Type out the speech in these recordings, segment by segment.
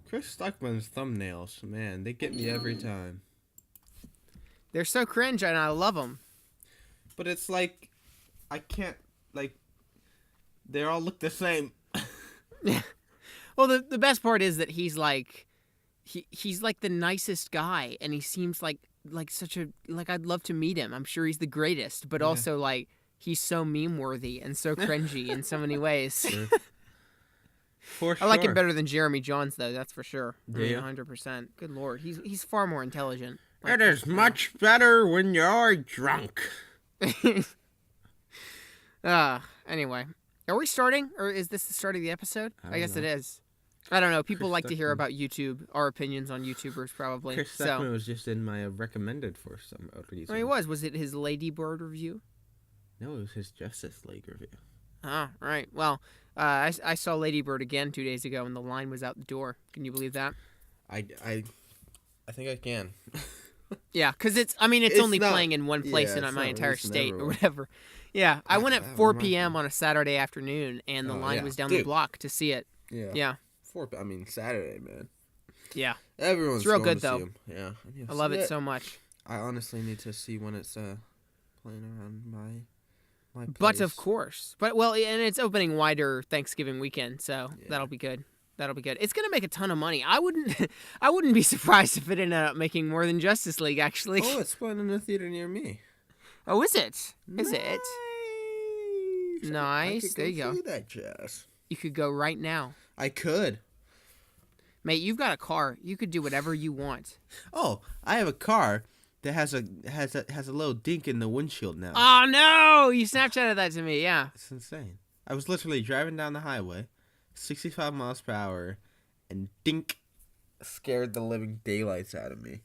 Chris Stuckman's thumbnails, man, they get me every time. They're so cringe, and I love them. But it's like, I can't, like, they all look the same. Yeah. Well, the best part is that he's like, he's like the nicest guy, and he seems like such a, like, I'd love to meet him. I'm sure he's the greatest, but also like he's so meme worthy and so cringy in so many ways. Sure. For sure. I like him better than Jeremy Johns, though. That's for sure. Yeah. 100%. Good lord, he's far more intelligent. It is much better when you're drunk. Anyway, are we starting, or is this the start of the episode? I guess it is. I don't know. People like to hear about YouTube, our opinions on YouTubers, probably. Chris Stuckman was just in my recommended for some reason. He was. Was it his Lady Bird review? No, it was his Justice League review. Ah, right. Well, I saw Lady Bird again 2 days ago, and the line was out the door. Can you believe that? I think I can. Yeah, because it's only not, playing in one place in my entire state or whatever. Yeah, I went at 4 p.m. on a Saturday afternoon, and the line was down the block to see it. Yeah. Saturday, man. Yeah. Everyone's it's real going good, to though. see him. Yeah. I love it so much. I honestly need to see when it's playing around my place. But of course. And it's opening wider Thanksgiving weekend, so that'll be good. That'll be good. It's gonna make a ton of money. I wouldn't be surprised if it ended up making more than Justice League, actually. Oh, it's playing in a theater near me. Oh, is it? Nice. Is it? Nice. There you go. See that jazz. You could go right now. I could. Mate, you've got a car. You could do whatever you want. Oh, I have a car that has a little dink in the windshield now. Oh no! You Snapchatted that to me. Yeah. It's insane. I was literally driving down the highway, 65 miles per hour, and dink scared the living daylights out of me.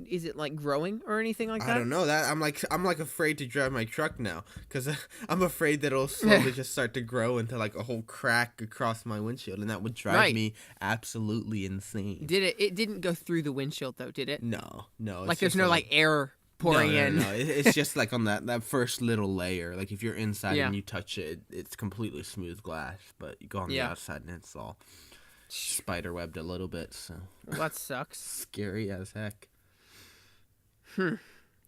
Is it like growing or anything like that? I don't know. That I'm like afraid to drive my truck now because I'm afraid that it'll slowly just start to grow into like a whole crack across my windshield, and that would drive me absolutely insane. It didn't go through the windshield though, did it? No. Like there's no like air pouring in. No. It's just like on that first little layer. Like if you're inside and you touch it, it's completely smooth glass. But you go on the outside and it's all spiderwebbed a little bit. So well, that sucks. Scary as heck.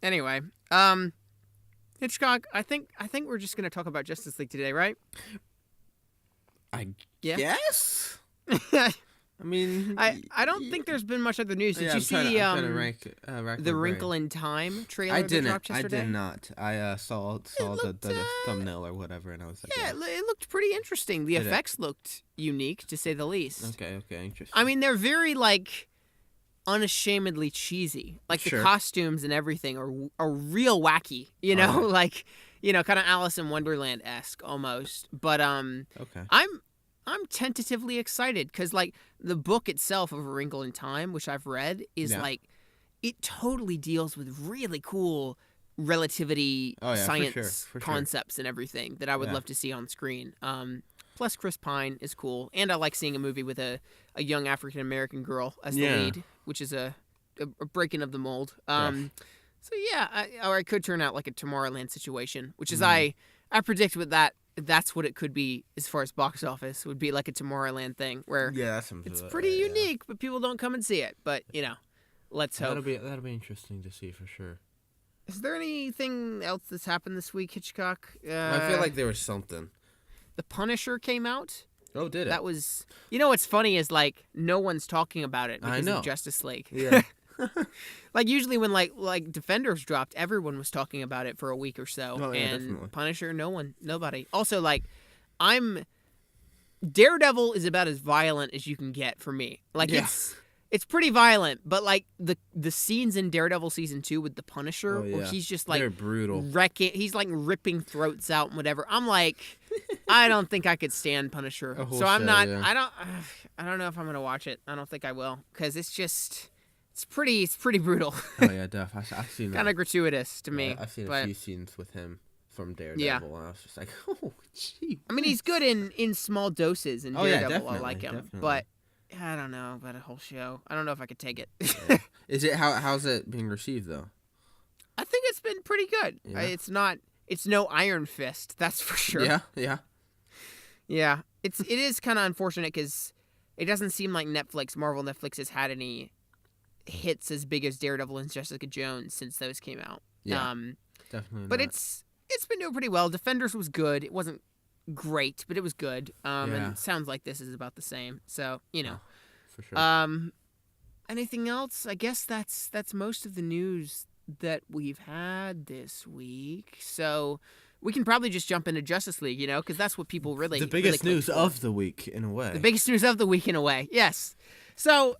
Anyway, Hitchcock, I think we're just gonna talk about Justice League today, right? I guess. I mean, I don't think there's been much other news. Did you see the Wrinkle in Time trailer? I didn't. That dropped yesterday? I did not. I saw the thumbnail or whatever, and I was like, yeah, it looked pretty interesting. The effects looked unique, to say the least. Okay, interesting. I mean, they're very like unashamedly cheesy. Like the costumes and everything are real wacky. You know, like kind of Alice in Wonderland-esque almost. But okay. I'm tentatively excited because, like, the book itself of A Wrinkle in Time, which I've read, is like, it totally deals with really cool relativity science concepts and everything that I would love to see on screen. Plus, Chris Pine is cool, and I like seeing a movie with a young African American girl as the lead, which is a breaking of the mold. So yeah, or it could turn out like a Tomorrowland situation, which is I predict with that. That's what it could be as far as box office would be, like a Tomorrowland thing where it's pretty unique, but people don't come and see it. But let's hope. That'll be interesting to see for sure. Is there anything else that's happened this week, Hitchcock? I feel like there was something. The Punisher came out. Oh, did it? That was. What's funny is like no one's talking about it because of Justice League. Yeah. Like usually when like Defenders dropped, everyone was talking about it for a week or so. Oh, yeah, and definitely. Punisher, nobody. Also, like, Daredevil is about as violent as you can get for me. Like it's pretty violent, but like the scenes in Daredevil season 2 with the Punisher, where he's just like they're brutal, he's like ripping throats out and whatever. I'm like, I don't think I could stand Punisher, so I'm not. Yeah. I don't know if I'm gonna watch it. I don't think I will because it's pretty brutal. Oh yeah, Duff. I've seen kind of gratuitous to me. I've seen a few scenes with him from Daredevil, and I was just like, oh, gee. I mean, he's good in small doses in Daredevil. I like him, definitely. But I don't know about a whole show. I don't know if I could take it. Yeah. Is it how's it being received though? I think it's been pretty good. Yeah. It's no Iron Fist, that's for sure. Yeah. Yeah. It is kind of unfortunate because it doesn't seem like Marvel Netflix has had any hits as big as Daredevil and Jessica Jones since those came out. Yeah, definitely. But it's been doing pretty well. Defenders was good. It wasn't great, but it was good. And it sounds like this is about the same. So, for sure. Anything else? I guess that's most of the news that we've had this week. So we can probably just jump into Justice League, because that's what people really the biggest really news of the week in a way. The biggest news of the week in a way. Yes. So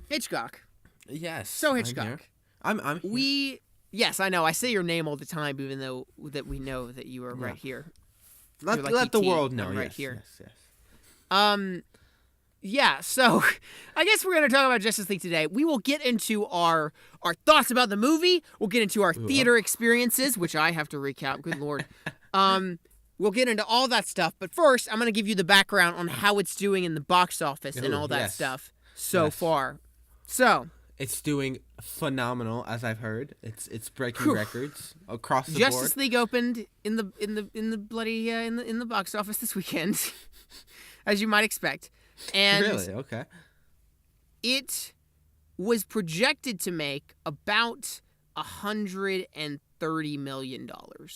Hitchcock. Yes. So Hitchcock. I'm here. Yes, I know. I say your name all the time, even though that we know that you are right here. Let the world know. Right yes, here. Yes. Yeah, so I guess we're going to talk about Justice League today. We will get into our thoughts about the movie. We'll get into our theater experiences, which I have to recap. Good Lord. We'll get into all that stuff. But first, I'm going to give you the background on how it's doing in the box office and all that stuff so far. So it's doing phenomenal, as I've heard. It's breaking records across the board. Justice League opened in the bloody in the box office this weekend, as you might expect. And really? Okay. It was projected to make about $130 million,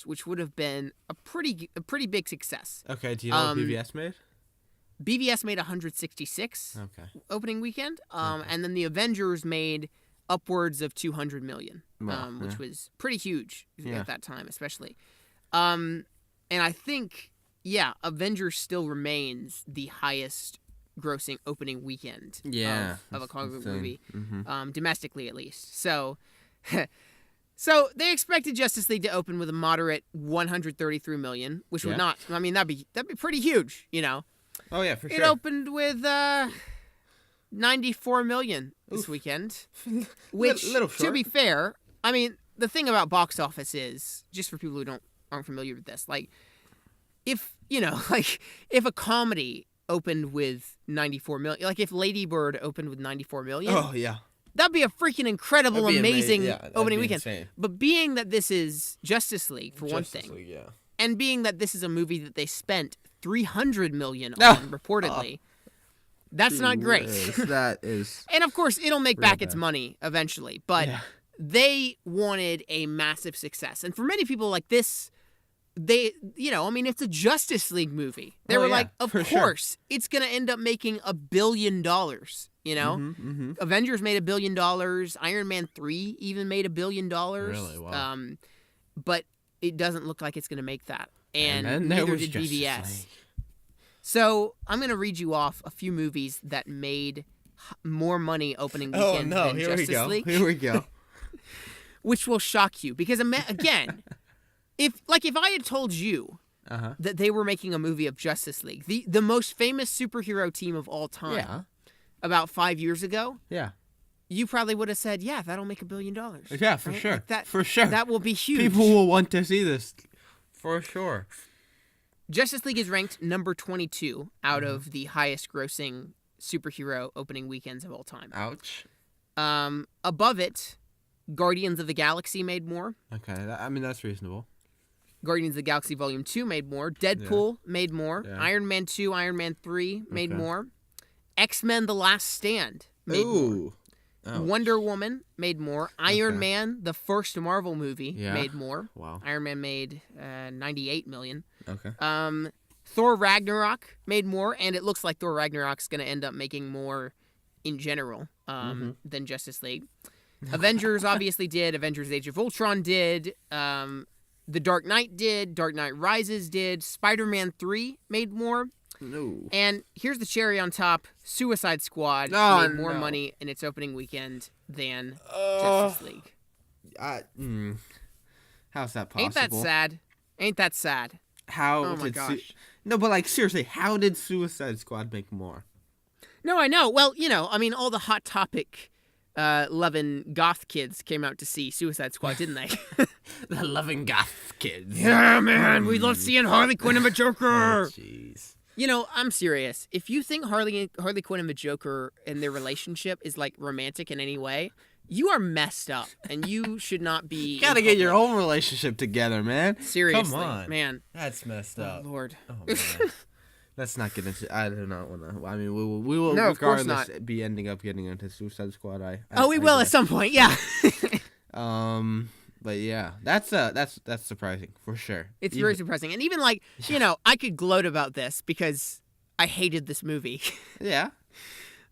which would have been a pretty big success. Okay. Do you know what BVS made? BVS made 166 opening weekend, and then the Avengers made upwards of 200 million, which was pretty huge at that time, especially. And I think, Avengers still remains the highest grossing opening weekend of a comic book movie, domestically at least. So they expected Justice League to open with a moderate 133 million, which would not. I mean, that'd be pretty huge, Oh yeah, for sure. It opened with 94 million this weekend, which, little short. To be fair, I mean, the thing about box office is, just for people who aren't familiar with this, like if a comedy opened with 94 million, like if Lady Bird opened with 94 million. Oh yeah. That'd be a freaking incredible, amazing opening weekend. Insane. But being that this is Justice League, for one thing, and being that this is a movie that they spent $300 million on, reportedly, that's not great. That is. And of course, it'll make back its money eventually. But they wanted a massive success. And for many people like this, it's a Justice League movie. They were like, of course, it's going to end up making $1 billion. Avengers made $1 billion. Iron Man 3 even made $1 billion. Really? Wow. But it doesn't look like it's going to make that. And neither did BVS. So I'm going to read you off a few movies that made more money opening weekend than Justice League. Here we go. Which will shock you. Because, again, if I had told you that they were making a movie of Justice League, the most famous superhero team of all time, about 5 years ago, you probably would have said, that'll make $1 billion. Yeah, for sure. For sure. That will be huge. People will want to see this. For sure. Justice League is ranked number 22 out of the highest grossing superhero opening weekends of all time. Ouch. Above it, Guardians of the Galaxy made more. Okay, that's reasonable. Guardians of the Galaxy Volume 2 made more. Deadpool made more. Iron Man 2, Iron Man 3 made more. X-Men The Last Stand made more. Ouch. Wonder Woman made more. Iron Man, the first Marvel movie, made more. Wow. Iron Man made 98 million. Okay. Thor Ragnarok made more, and it looks like Thor Ragnarok's going to end up making more in general than Justice League. Avengers obviously did. Avengers Age of Ultron did. The Dark Knight did. Dark Knight Rises did. Spider-Man 3 made more. No. And here's the cherry on top. Suicide Squad made more money in its opening weekend than Justice League. How's that possible? Ain't that sad? How? Oh my gosh. No, but seriously, how did Suicide Squad make more? No, I know. Well, all the Hot Topic loving goth kids came out to see Suicide Squad, didn't they? The loving goth kids. Yeah, man. We love seeing Harley Quinn and the Joker. Oh, jeez. I'm serious. If you think Harley Quinn and the Joker and their relationship is romantic in any way, you are messed up, and you should not be. You gotta get your own relationship together, man. Seriously, come on, man. That's messed up. Oh, Lord. Oh, man. Let's not get into. I do not want to. I mean, we will no, regardless be ending up getting into Suicide Squad. We will at some point. Yeah. But yeah, that's surprising for sure. It's very surprising, and even like I could gloat about this because I hated this movie. Yeah.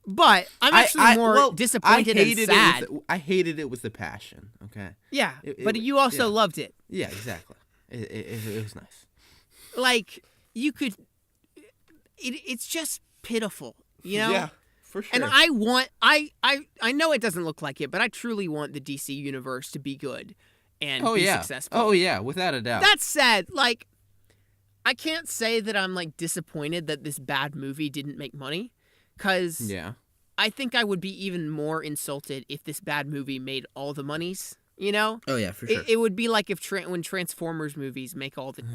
But I'm actually more disappointed and sad. I hated it with the passion. Okay. Yeah, but you also loved it. Yeah, exactly. It was nice. Like you could. It's just pitiful, Yeah, for sure. And I want. I know it doesn't look like it, but I truly want the DC universe to be good and be successful. Oh yeah, without a doubt. That said, like, I can't say that I'm like disappointed that this bad movie didn't make money. Because I think I would be even more insulted if this bad movie made all the monies, Oh, yeah, for sure. It would be like if when Transformers movies make all the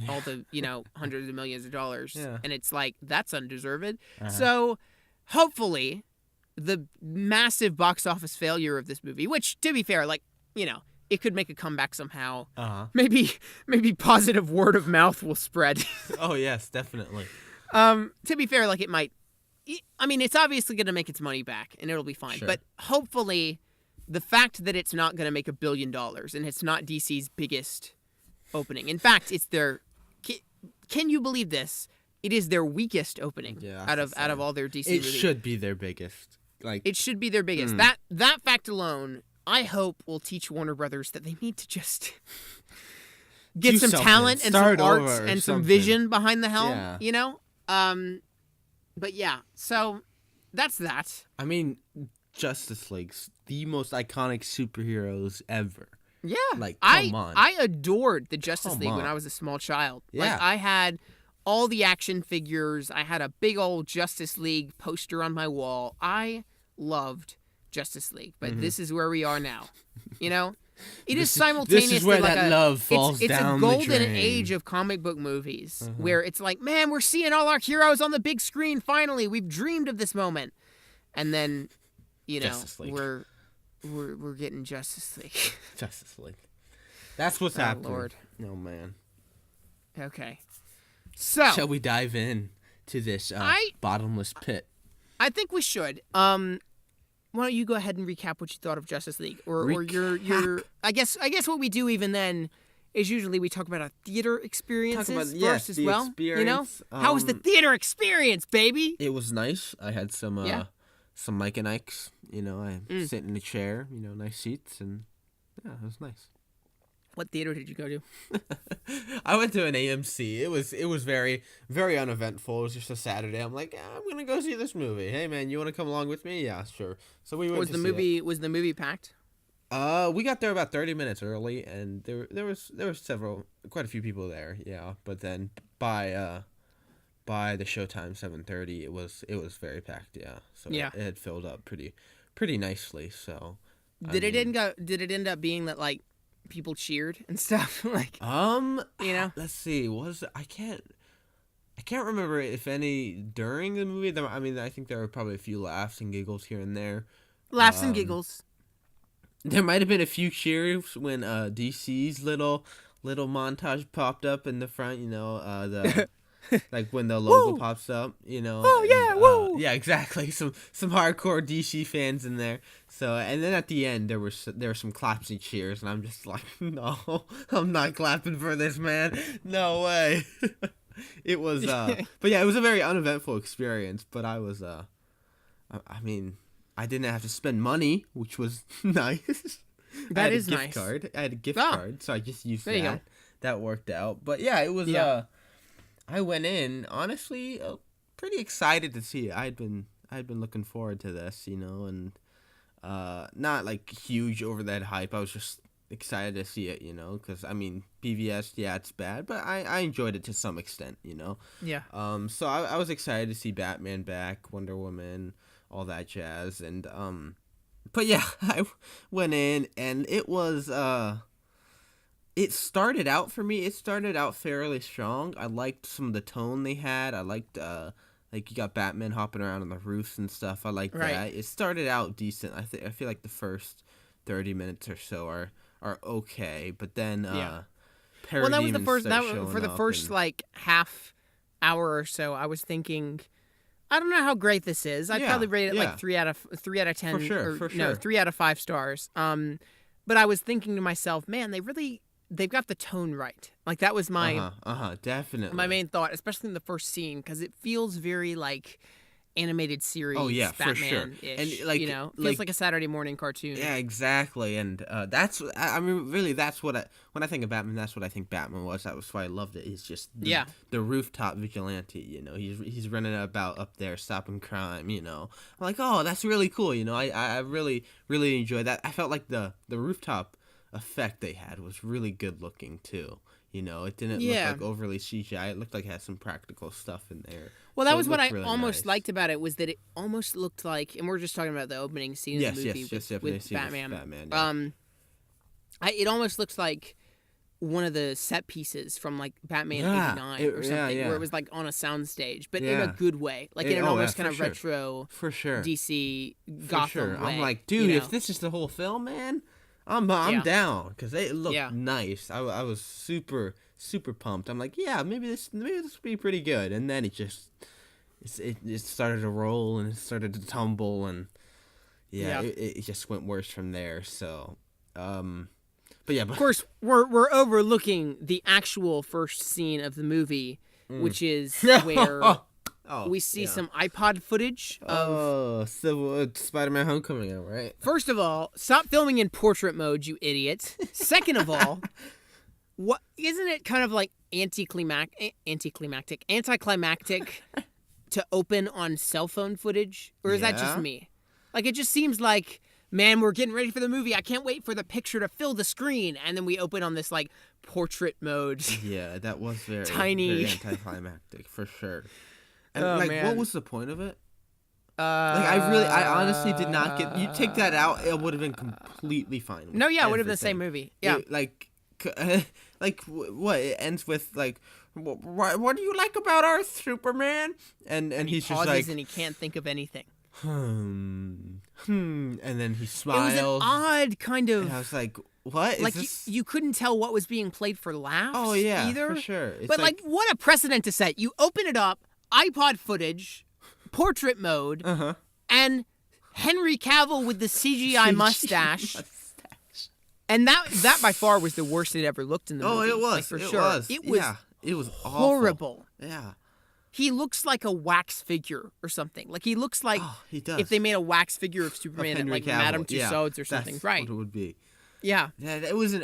hundreds of millions of dollars. Yeah. And it's like, that's undeserved. So, hopefully, the massive box office failure of this movie, which, to be fair, like, it could make a comeback somehow. Maybe positive word of mouth will spread. Oh, yes, definitely. To be fair, like, it might. I mean, it's obviously going to make its money back, and it'll be fine. Sure. But hopefully, the fact that it's not going to make $1 billion, and it's not DC's biggest opening. In fact, it's their. Can you believe this? It is their weakest opening out of all their DC movies. It should be their biggest. It should be their biggest. That fact alone, I hope, will teach Warner Brothers that they need to just get some talent and some arts and some vision behind the helm. Yeah. But yeah, so that's that. I mean, Justice League's the most iconic superheroes ever. Yeah. Like, come on. I adored the Justice League when I was a small child. Yeah. Like, I had all the action figures. I had a big old Justice League poster on my wall. I loved Justice League. But this is where we are now. It is simultaneously this is where like that love falls it's down a golden the drain. age of comic book movies where it's like, man, we're seeing all our heroes on the big screen finally. We've dreamed of this moment. And then, we're getting Justice League. Justice League. That's what's happening. Lord. Oh man. Okay. So shall we dive in to this bottomless pit? I think we should. Why don't you go ahead and recap what you thought of Justice League, or your I guess what we do even then is usually we talk about our theater experiences first as well. Experience. How was the theater experience, baby? It was nice. I had some Mike and Ike's. I sit in a chair. Nice seats, and yeah, it was nice. What theater did you go to? I went to an AMC. It was very, very uneventful. It was just a Saturday. I'm like, I'm gonna go see this movie. Hey man, you want to come along with me? Yeah, sure. So we went. Was the movie packed? We got there about 30 minutes early, and there was quite a few people there. Yeah, but then by the showtime 7:30, it was very packed. Yeah, so it had filled up pretty nicely. So did it end up being that like people cheered and stuff? Like let's see, I can't remember if any during the movie. I think there were probably a few laughs and giggles here and there. Laughs and giggles. There might have been a few cheers when DC's little montage popped up in the front. The like when the logo pops up. Oh yeah, woo! Yeah, exactly. Some hardcore DC fans in there. So and then at the end there were some claps and cheers, and I'm just like, no, I'm not clapping for this, man. No way. It was but yeah, it was a very uneventful experience. But I was I didn't have to spend money, which was nice. That is nice. I had a gift card, so I just used that. Go. That worked out. But yeah, it was. I went in honestly pretty excited to see it. I had been looking forward to this, and not like huge over that hype. I was just excited to see it, because BVS, it's bad, but I enjoyed it to some extent, Yeah. So I was excited to see Batman back, Wonder Woman, all that jazz, and but yeah, I went in and it was it started out for me. It started out fairly strong. I liked some of the tone they had. I liked like you got Batman hopping around on the roofs and stuff. I liked that. It started out decent. I feel like the first 30 minutes or so are okay, but then well, that was the first. For the first like half hour or so, I was thinking, I don't know how great this is. I'd probably rate it like 3 out of 10. For sure, for sure. No, 3 out of 5 stars. But I was thinking to myself, man, they've got the tone right. Like that was my definitely my main thought, especially in the first scene, because it feels very like animated series. Oh yeah, Batman-ish, for sure. And like, feels like a Saturday morning cartoon. Yeah, exactly. And that's, I mean, really, that's what when I think of Batman, that's what I think Batman was. That was why I loved it. He's just the rooftop vigilante. He's running about up there stopping crime. I'm like, oh, that's really cool. I really really enjoyed that. I felt like the rooftop effect they had was really good looking too. It didn't look like overly CGI. It looked like it had some practical stuff in there. Well, that was what I really almost liked about it, was that it almost looked like, and we're just talking about the opening scene of the movie with Batman. It almost looks like one of the set pieces from like Batman '89 or something, where it was like on a soundstage, but in a good way, like in an almost kind of retro, for sure, DC Gotham way. I'm like, dude, if this is the whole film, man, I'm down, because it looked nice. I was super pumped. I'm like, yeah, maybe this will be pretty good. And then it started to roll and it started to tumble, and it just went worse from there. So, but of course we're overlooking the actual first scene of the movie, which is where we see some iPod footage of Spider-Man Homecoming, right? First of all, stop filming in portrait mode, you idiot. Second of all, what isn't it kind of like anticlimactic to open on cell phone footage? Or is that just me? Like, it just seems like, man, we're getting ready for the movie. I can't wait for the picture to fill the screen. And then we open on this, like, portrait mode. Yeah, that was very, tiny, very anticlimactic, for sure. And, what was the point of it? I honestly did not get... You take that out, it would have been completely fine. No, yeah, it would have been the same movie. Yeah. What? It ends with, like, what do you like about Earth, Superman? And he's just like... and he can't think of anything. And then he smiles. It was an odd kind of... And I was like, what? Like, you couldn't tell what was being played for laughs either. For sure. But, like, what a precedent to set. You open it up, iPod footage, portrait mode, and Henry Cavill with the CGI mustache. And that by far was the worst it ever looked in the movie. Oh, it was. Like, for sure. It was horrible. Awful. Yeah. He looks like a wax figure or something. Like, he looks like he does. if they made a wax figure of Superman at, like, Madame Tussauds or something. That's right. what it would be. Yeah. Yeah, it was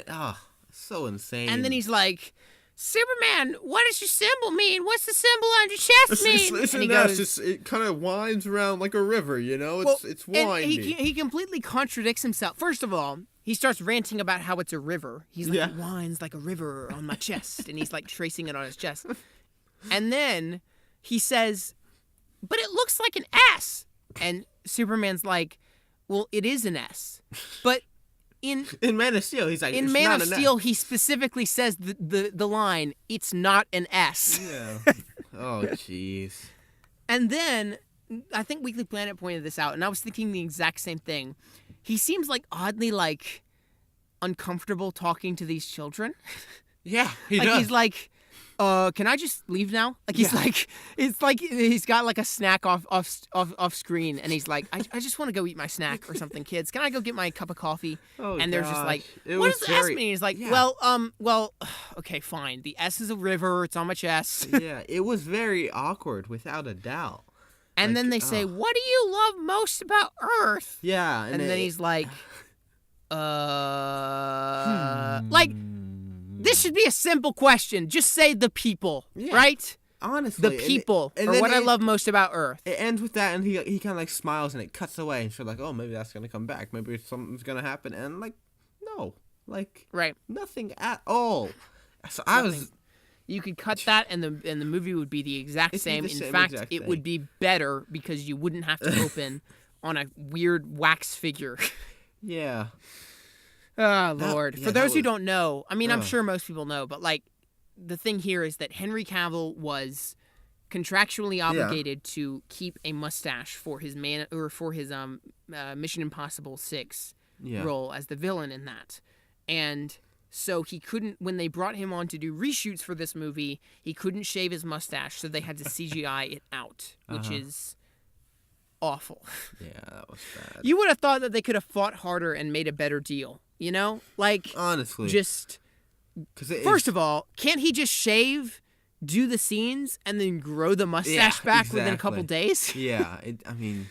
so insane. And then he's like, Superman, what does your symbol mean? What's the symbol on your chest mean? And he goes, it kind of winds around like a river, It's windy. And he completely contradicts himself. First of all, he starts ranting about how it's a river. He's like, it winds like a river on my chest. And he's like tracing it on his chest. And then he says, but it looks like an S. And Superman's like, well, it is an S. But in Man of Steel, he's like, in Man of Steel, he specifically says the line, it's not an S. Yeah. Oh, jeez. And then, I think Weekly Planet pointed this out, and I was thinking the exact same thing. He seems like oddly like uncomfortable talking to these children. Yeah, he like does. He's like, can I just leave now? Like he's like, it's like he's got like a snack off screen, and he's like, I just want to go eat my snack or something, kids. Can I go get my cup of coffee? Oh, and they're just like, what does the S mean? He's like, well, okay, fine. The S is a river. It's on my chest. Yeah, it was very awkward, without a doubt. And then they say, what do you love most about Earth? Yeah. And then he's like, like, this should be a simple question. Just say the people, right? Honestly. The people are what I love most about Earth. It ends with that, and he kind of like smiles, and it cuts away, and she's like, oh, maybe that's going to come back. Maybe something's going to happen. And like, no. Like, nothing at all. So I was... You could cut that, and the movie would be the exact same. In fact, it would be better because you wouldn't have to open on a weird wax figure. Yeah. Oh, Lord. For those who don't know, I mean, I'm sure most people know, but like, the thing here is that Henry Cavill was contractually obligated to keep a mustache for his Mission Impossible 6 role as the villain in that. And So he couldn't, when they brought him on to do reshoots for this movie, he couldn't shave his mustache, so they had to CGI it out, which is awful. Yeah, that was bad. You would have thought that they could have fought harder and made a better deal, you know? Like, honestly. Just, first of all, can't he just shave, do the scenes, and then grow the mustache back within a couple days? Yeah, I mean...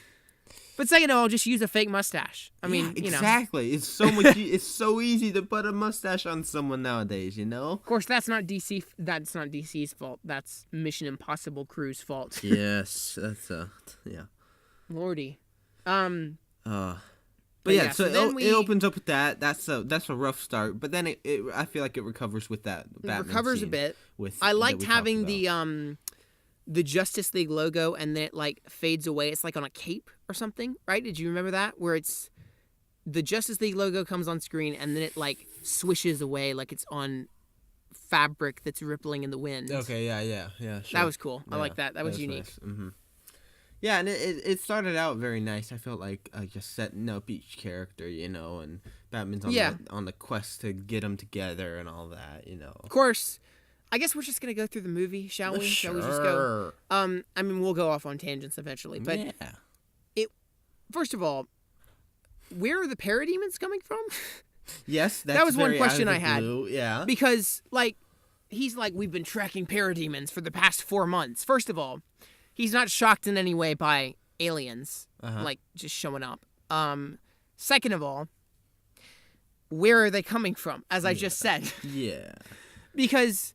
But second of all, just use a fake mustache. I mean, exactly. It's so much. It's so easy to put a mustache on someone nowadays. You know. Of course, that's not DC. That's not DC's fault. That's Mission Impossible crew's fault. Yes, that's yeah. Lordy. But yeah, so it opens up with that. That's a rough start. But then I feel like it recovers with that. Batman recovers scene a bit. With I liked having the Justice League logo, and then it like fades away. It's like on a cape or something, right? Did you remember that? Where it's the Justice League logo comes on screen, and then it like swishes away like it's on fabric that's rippling in the wind. Okay, yeah. Sure. That was cool. I like that. That was unique. Nice. Mm-hmm. Yeah, and it started out very nice. I felt like just setting up each character, you know, and Batman's on the quest to get them together and all that, you know. Of course. I guess we're just gonna go through the movie, shall we? Sure. Shall we just go? I mean, we'll go off on tangents eventually, but first of all, where are the parademons coming from? Yes, that was one question I had. Yeah, because he's like, we've been tracking parademons for the past 4 months. First of all, he's not shocked in any way by aliens like just showing up. Second of all, where are they coming from? As I just said. Yeah, because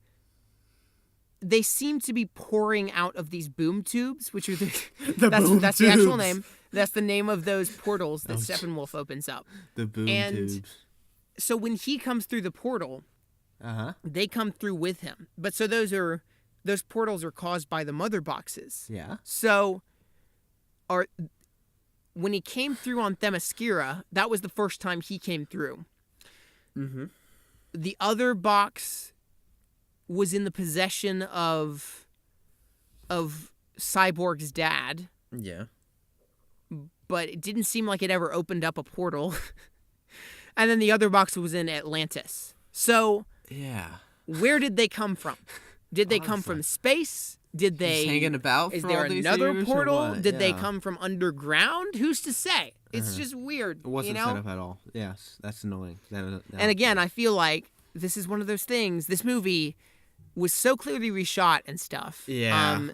they seem to be pouring out of these boom tubes, which are that's the actual name. That's the name of those portals that Steppenwolf opens up. The boom tubes. So when he comes through the portal, they come through with him. But so those portals are caused by the mother boxes. Yeah. So when he came through on Themyscira, that was the first time he came through. Mm-hmm. The other box was in the possession of Cyborg's dad. Yeah. But it didn't seem like it ever opened up a portal. And then the other box was in Atlantis. So, where did they come from? Did they come from space? Did they... Just hanging about is for there all these another years, portal? Did they come from underground? Who's to say? It's just weird. It wasn't set up at all. Yes, that's annoying. And again, I feel like this is one of those things. This movie was so clearly reshot and stuff. Yeah.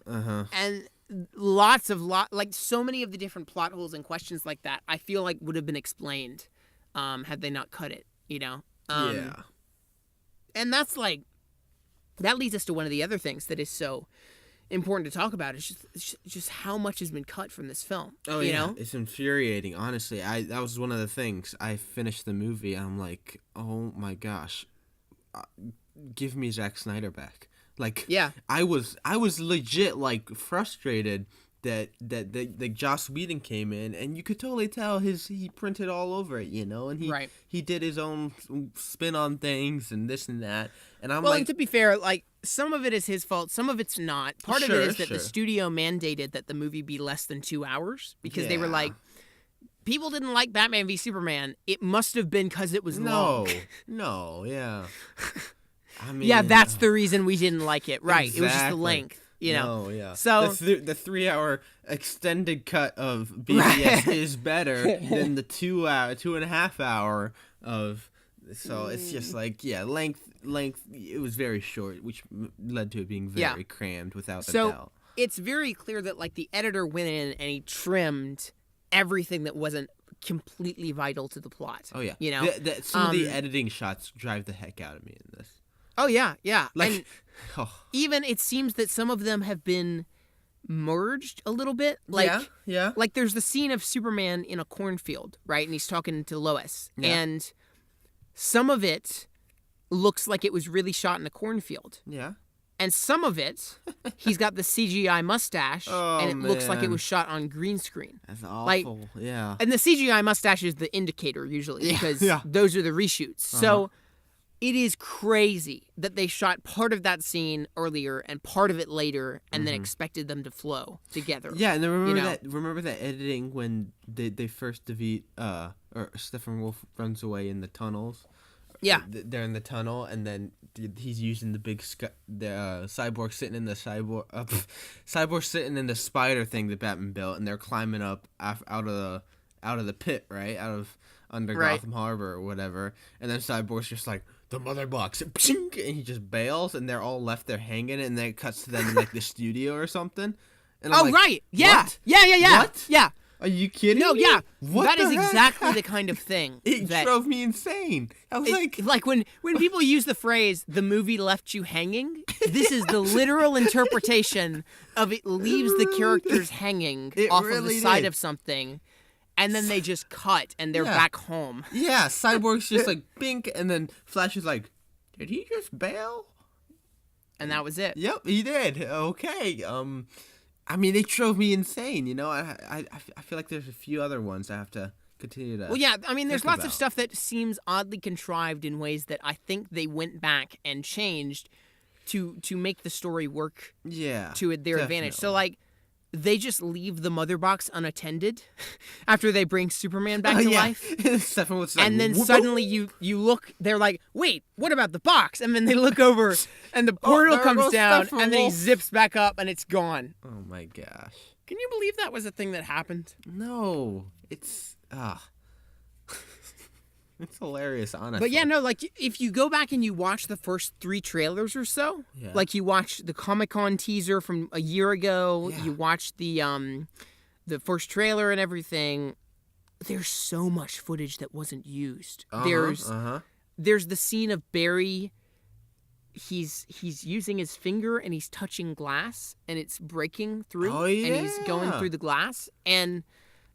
And lots of like so many of the different plot holes and questions like that, I feel like would have been explained had they not cut it, you know? Yeah. And that's like, that leads us to one of the other things that is so important to talk about is just how much has been cut from this film. Oh, you yeah. know? It's infuriating. Honestly, that was one of the things. I finished the movie, and I'm like, oh my gosh. Give me Zack Snyder back. Like, yeah. I was legit like frustrated that Joss Whedon came in, and you could totally tell he printed all over it, you know, and he did his own spin on things and this and that, and I'm and to be fair, like some of it is his fault, some of it's not. Part of it is that the studio mandated that the movie be less than 2 hours because they were like, people didn't like Batman v Superman. It must have been because it was long. No, yeah. I mean, yeah, that's the reason we didn't like it. Right. Exactly. It was just the length, you know. No, yeah. So the 3 hour extended cut of BVS is better than the 2.5 hour of. So it's just like length. It was very short, which led to it being very crammed without a doubt. It's very clear that like the editor went in and he trimmed everything that wasn't completely vital to the plot. Oh yeah, you know. Some of the editing shots drive the heck out of me in this. Oh yeah. Like, and even it seems that some of them have been merged a little bit. Like, yeah. Like there's the scene of Superman in a cornfield, right? And he's talking to Lois. Yeah. And some of it looks like it was really shot in a cornfield. Yeah. And some of it, he's got the CGI mustache, and it looks like it was shot on green screen. That's awful, yeah. And the CGI mustache is the indicator, usually, because those are the reshoots. So it is crazy that they shot part of that scene earlier and part of it later, and then expected them to flow together. Yeah, and then remember that editing when they first defeat, or Steppenwolf runs away in the tunnels? Yeah. They're in the tunnel, and then he's using the cyborg sitting in the cyborg sitting in the spider thing that Batman built, and they're climbing up out of the pit, right, under Gotham Harbor or whatever, and then Cyborg's just like, the mother box, and he just bails, and they're all left there hanging, and then it cuts to them in like the studio or something. And I'm right, yeah, what? Yeah, what? Yeah. Are you kidding me? Yeah. What that is heck? exactly the kind of thing it that drove me insane. I was like when people use the phrase "the movie left you hanging," this is the literal interpretation of it leaves the characters hanging off of the side of something. And then they just cut, and they're back home. Yeah, Cyborg's just like, bink, and then Flash is like, did he just bail? And that was it. Yep, he did. Okay. I mean, they drove me insane, you know? I feel like there's a few other ones I have to continue to... Well, yeah, I mean, there's lots of stuff that seems oddly contrived in ways that I think they went back and changed to make the story work to their advantage. So, like, they just leave the mother box unattended after they bring Superman back to life. And then suddenly you look, they're like, wait, what about the box? And then they look over and the portal comes down and then he zips back up and it's gone. Oh my gosh. Can you believe that was a thing that happened? No. It's it's hilarious, honestly. But yeah, no, like if you go back and you watch the first 3 trailers or so, like you watch the Comic-Con teaser from a year ago, you watch the first trailer and everything, there's so much footage that wasn't used. There's the scene of Barry, he's using his finger and he's touching glass and it's breaking through and he's going through the glass, and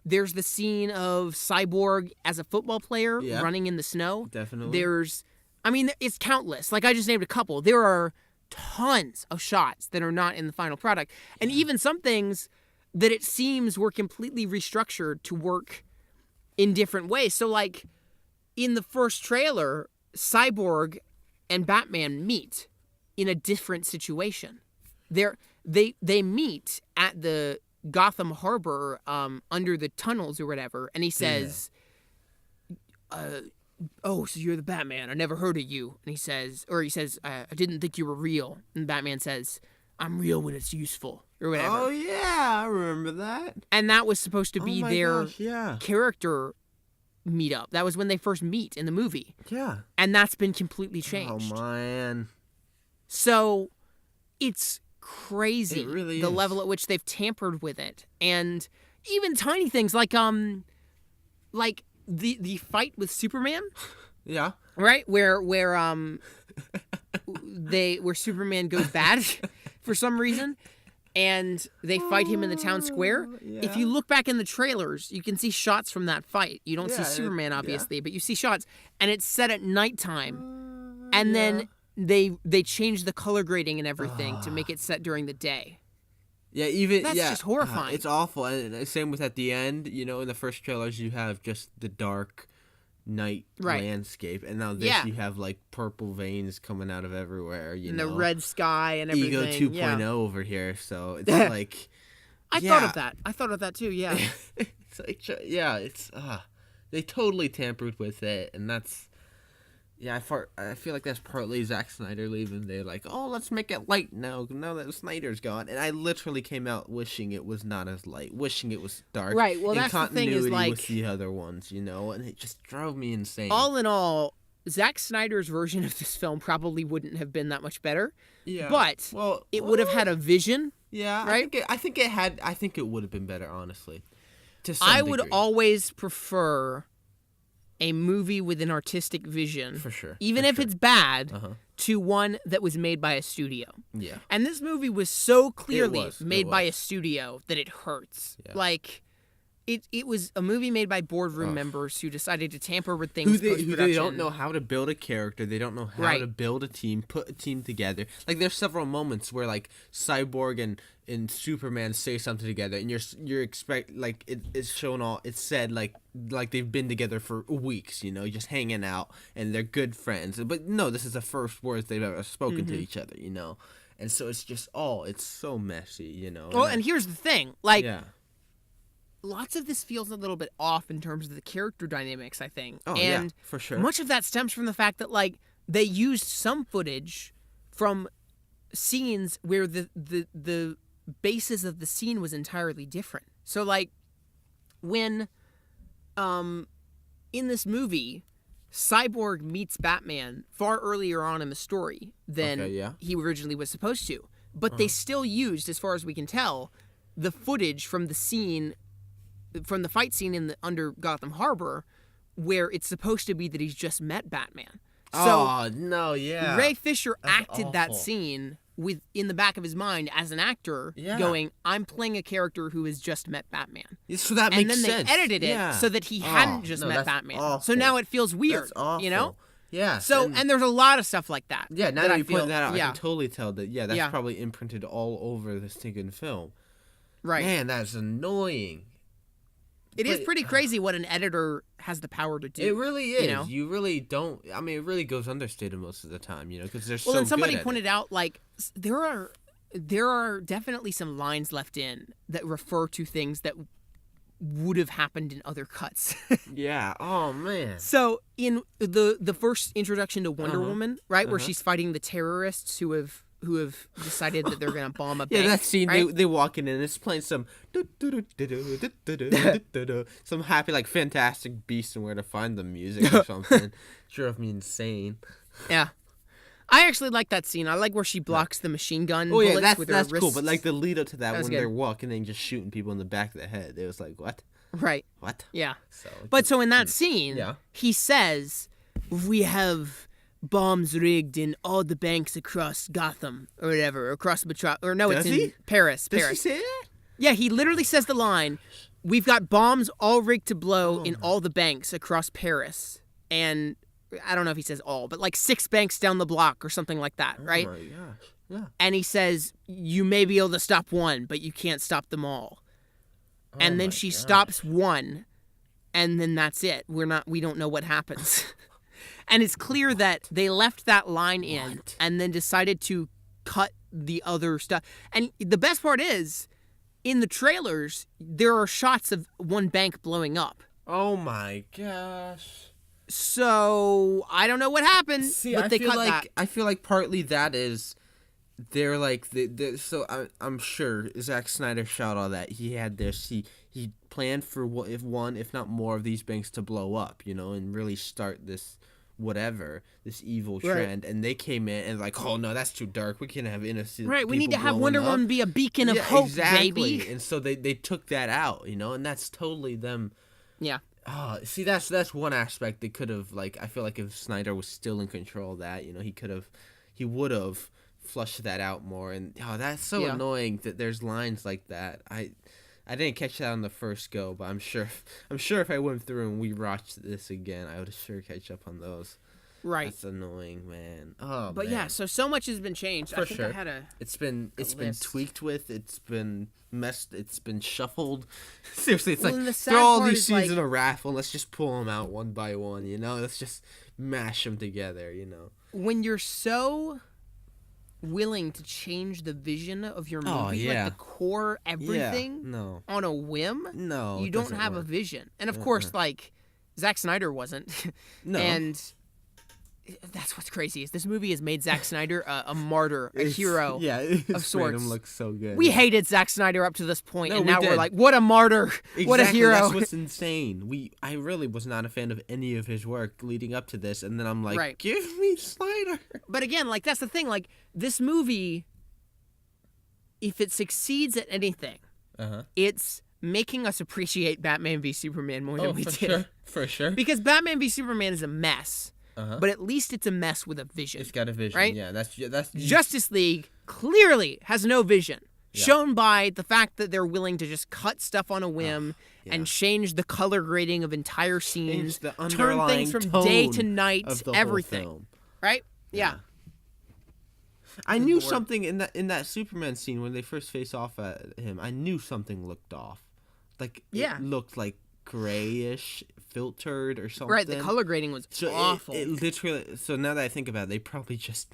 there's the scene of Cyborg as a football player running in the snow. Definitely. It's countless. Like, I just named a couple. There are tons of shots that are not in the final product. And even some things that it seems were completely restructured to work in different ways. So, like, in the first trailer, Cyborg and Batman meet in a different situation. They meet at the Gotham Harbor under the tunnels or whatever, and he says, oh, so you're the Batman, I never heard of you. And he says, I didn't think you were real. And Batman says, I'm real when it's useful, or whatever. Oh yeah, I remember that. And that was supposed to be their character meetup. That was when they first meet in the movie. Yeah. And that's been completely changed. Oh man. So it's crazy, it really the is. level at which they've tampered with it, and even tiny things like the fight with Superman, right, where Superman goes bad for some reason, and they fight him in the town square. If you look back in the trailers, you can see shots from that fight. You don't see Superman obviously, but you see shots, and it's set at nighttime, and then they changed the color grading and everything to make it set during the day. Yeah, even that's just horrifying. It's awful. And same with at the end. You know, in the first trailers, you have just the dark night landscape, and now this you have like purple veins coming out of everywhere. You know, the red sky and everything. Ego 2.0 over here. So it's like I thought of that. I thought of that too. Yeah. It's like they totally tampered with it, and that's. Yeah, I feel like that's partly Zack Snyder leaving. They're like, oh, let's make it light now that Snyder's gone. And I literally came out wishing it was not as light, wishing it was dark. Right, well, that's the thing is, like, with the other ones, you know? And it just drove me insane. All in all, Zack Snyder's version of this film probably wouldn't have been that much better. Yeah. But it would have had a vision. Yeah, right? I think it would have been better, honestly. To some I degree. would always prefer a movie with an artistic vision, for sure, even if it's bad, to one that was made by a studio. Yeah. And this movie was so clearly made by a studio that it hurts. Yeah. Like, it was a movie made by boardroom members who decided to tamper with things post-production. They don't know how to build a character. They don't know how to build a team, put a team together. Like, there's several moments where, like, Cyborg and Superman say something together, and you're expect, like, it's shown all, it's said, like they've been together for weeks, you know, just hanging out, and they're good friends. But no, this is the first words they've ever spoken to each other, you know? And so it's just it's so messy, you know? Well, and here's the thing, like, lots of this feels a little bit off in terms of the character dynamics, I think. Oh, and yeah, for sure. Much of that stems from the fact that, like, they used some footage from scenes where the basis of the scene was entirely different. So, like, when in this movie, Cyborg meets Batman far earlier on in the story than he originally was supposed to. But they still used, as far as we can tell, the footage from the scene, from the fight scene under Gotham Harbor, where it's supposed to be that he's just met Batman. So Ray Fisher acted that scene in the back of his mind as an actor, going, "I'm playing a character who has just met Batman." So that makes sense. And then they edited it so that he hadn't just met Batman. Awful. So now it feels weird. That's awful. You know? Yeah. So and there's a lot of stuff like that. Yeah. Now that you point that out, yeah. I can totally tell that. Yeah, that's probably imprinted all over the stinking film. Right. Man, that's annoying. It is pretty crazy what an editor has the power to do. It really is. You know? You really don't. I mean, it really goes understated most of the time, you know, because they're so good. Well, and somebody at pointed out, like, there are definitely some lines left in that refer to things that would have happened in other cuts. Yeah. Oh man. So in the first introduction to Wonder Woman, right, where she's fighting the terrorists who have decided that they're gonna bomb a bank. Yeah, that scene, right? they walk in and it's playing some some happy, like, Fantastic Beasts and Where to Find the music or something. Drove me insane. Yeah. I actually like that scene. I like where she blocks the machine gun bullets with her wrists. That's cool. But, like, the lead up to that when good. they're walking and just shooting people in the back of the head, it was like, what? Right. What? Yeah. So in that scene, he says, "We have bombs rigged in all the banks across Gotham," or whatever, across it's in Paris. Does he say that? Yeah, he literally says the line, "We've got bombs all rigged to blow in all the banks across Paris." And I don't know if he says all, but like 6 banks down the block or something like that, right? Oh my gosh. Yeah. And he says, "You may be able to stop one, but you can't stop them all." And then she stops one, and then that's it. We don't know what happens. And it's clear that they left that line in and then decided to cut the other stuff. And the best part is, in the trailers, there are shots of one bank blowing up. Oh my gosh. So I don't know what happened, but they cut that. I feel like partly that is they're like so I'm sure Zack Snyder shot all that. He had this. He planned for if not more of these banks to blow up, you know, and really start this this evil trend. And they came in and like, oh no, that's too dark. We can't have innocent. Right, we need to have Wonder Woman be a beacon of hope, exactly. baby. And so they took that out, you know, and that's totally them. Yeah. See, that's one aspect they could have, like, I feel like if Snyder was still in control of that, you know, he would have flushed that out more. And that's so annoying that there's lines like that. I didn't catch that on the first go, but I'm sure if I went through and we watched this again, I would sure catch up on those. Right. That's annoying, man. Oh, but man. yeah, so much has been changed. For I think sure. I had it's been list. tweaked with. It's been messed. It's been shuffled. Seriously, it's Well, like and the sad throw all part these is, scenes like- in a raffle. Let's just pull them out one by one. You know, let's just mash them together. You know. When you're so willing to change the vision of your movie, like the core everything, on a whim, you don't have a vision. And of course, like Zack Snyder wasn't. No. And that's what's crazy is this movie has made Zack Snyder a martyr, a hero of sorts. Made him look so good. We hated Zack Snyder up to this point, No, and we now did. we're like, what a martyr, Exactly, what a hero. That's what's insane. I really was not a fan of any of his work leading up to this, and then I'm like, give me Snyder. But again, like, that's the thing. Like, this movie, if it succeeds at anything, it's making us appreciate Batman v Superman more than we did. Sure. For sure. Because Batman v Superman is a mess, but at least it's a mess with a vision. It's got a vision, right? Yeah, that's Justice League clearly has no vision, shown by the fact that they're willing to just cut stuff on a whim and change the color grading of entire scenes, turn things from day to night, everything. Right? Yeah. I knew something in that Superman scene when they first face off at him. I knew something looked off. Like, it looked like grayish filtered or something. Right, the color grading was awful. It literally. So now that I think about it, they probably just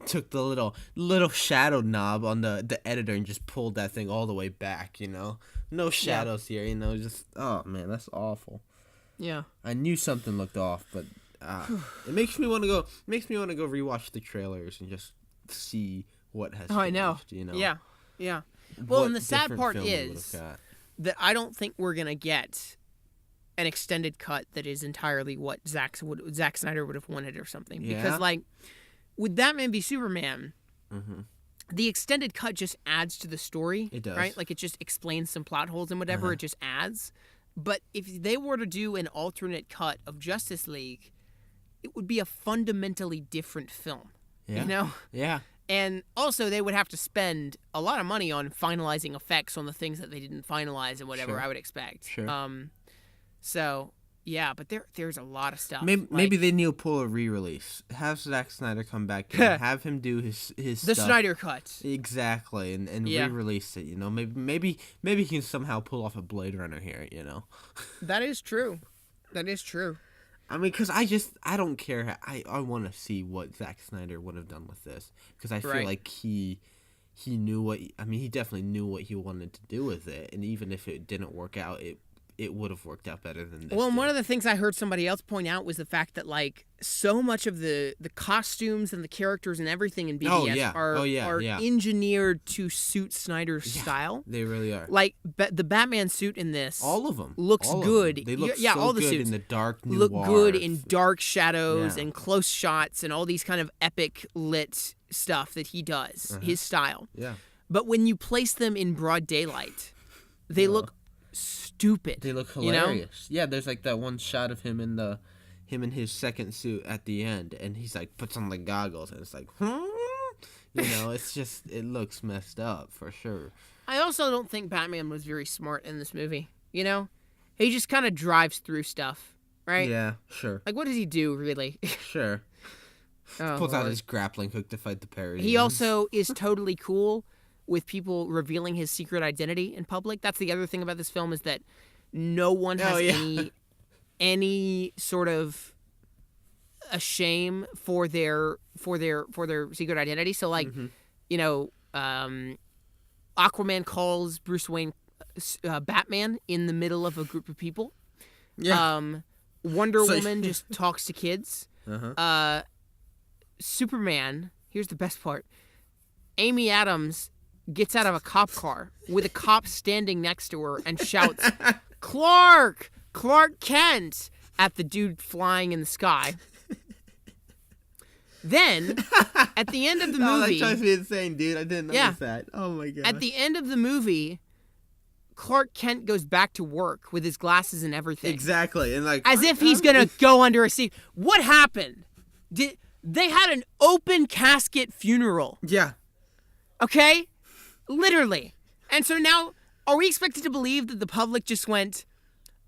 took the little shadow knob on the editor and just pulled that thing all the way back. No shadows here. Just oh man, that's awful. Yeah. I knew something looked off, but it makes me want to go. Rewatch the trailers and just see what has. Oh, changed, I know. Yeah. Yeah. Well, and the sad part is that I don't think we're gonna get an extended cut that is entirely what Zack Snyder would have wanted or something. Yeah? Because, like, with Batman v Superman, the extended cut just adds to the story. It does. Right? Like, it just explains some plot holes and whatever. It just adds. But if they were to do an alternate cut of Justice League, it would be a fundamentally different film. Yeah. Yeah. And also, they would have to spend a lot of money on finalizing effects on the things that they didn't finalize and whatever, I would expect. Sure. So, yeah, but there's a lot of stuff. Maybe they need to pull a re-release. Have Zack Snyder come back and have him do his the stuff. Snyder Cut. Exactly, and re-release it, Maybe he can somehow pull off a Blade Runner here, That is true. I mean, because I don't care. I want to see what Zack Snyder would have done with this. Because I feel like he knew he definitely knew what he wanted to do with it. And even if it didn't work out, it would have worked out better than this. Well, and one of the things I heard somebody else point out was the fact that, like, so much of the costumes and the characters and everything in BVS are engineered to suit Snyder's style. They really are. Like, the Batman suit in this, all of them looks good. They look so all the good suits in the dark noir. Look good in dark shadows and close shots and all these kind of epic lit stuff that he does. His style. Yeah. But when you place them in broad daylight, they look stupid. They look hilarious. Yeah, there's like that one shot of him in his second suit at the end, and he's like puts on the goggles, and it's like, it's just it looks messed up for sure. I also don't think Batman was very smart in this movie. He just kind of drives through stuff, right? Yeah, sure. Like, what does he do really? Sure. Pulls out his grappling hook to fight the Parisians. He also is totally cool with people revealing his secret identity in public. That's the other thing about this film, is that no one has any sort of a shame for their secret identity. So, like, Aquaman calls Bruce Wayne Batman in the middle of a group of people. Yeah. Wonder Woman just talks to kids. Superman, here's the best part. Amy Adams gets out of a cop car with a cop standing next to her and shouts, Clark Kent, at the dude flying in the sky. Then, at the end of the movie... that drives me insane, dude. I didn't notice that. Oh, my God. At the end of the movie, Clark Kent goes back to work with his glasses and everything. Exactly. And as if he's going to go under a seat. What happened? They had an open casket funeral. Yeah. Okay? Literally. And so now, are we expected to believe that the public just went,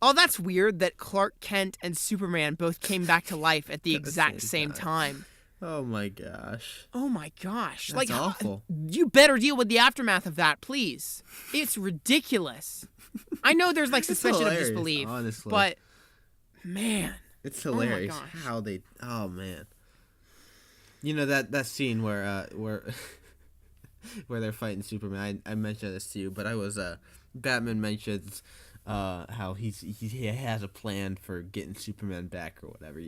oh, that's weird that Clark Kent and Superman both came back to life at the exact same time? Oh, my gosh. Oh, my gosh. That's awful. You better deal with the aftermath of that, please. It's ridiculous. I know there's, like, suspension of disbelief. Honestly. But, man. It's hilarious oh my gosh. how they... Oh, man. That scene where they're fighting Superman. I mentioned this to you, but Batman mentions how he has a plan for getting Superman back or whatever.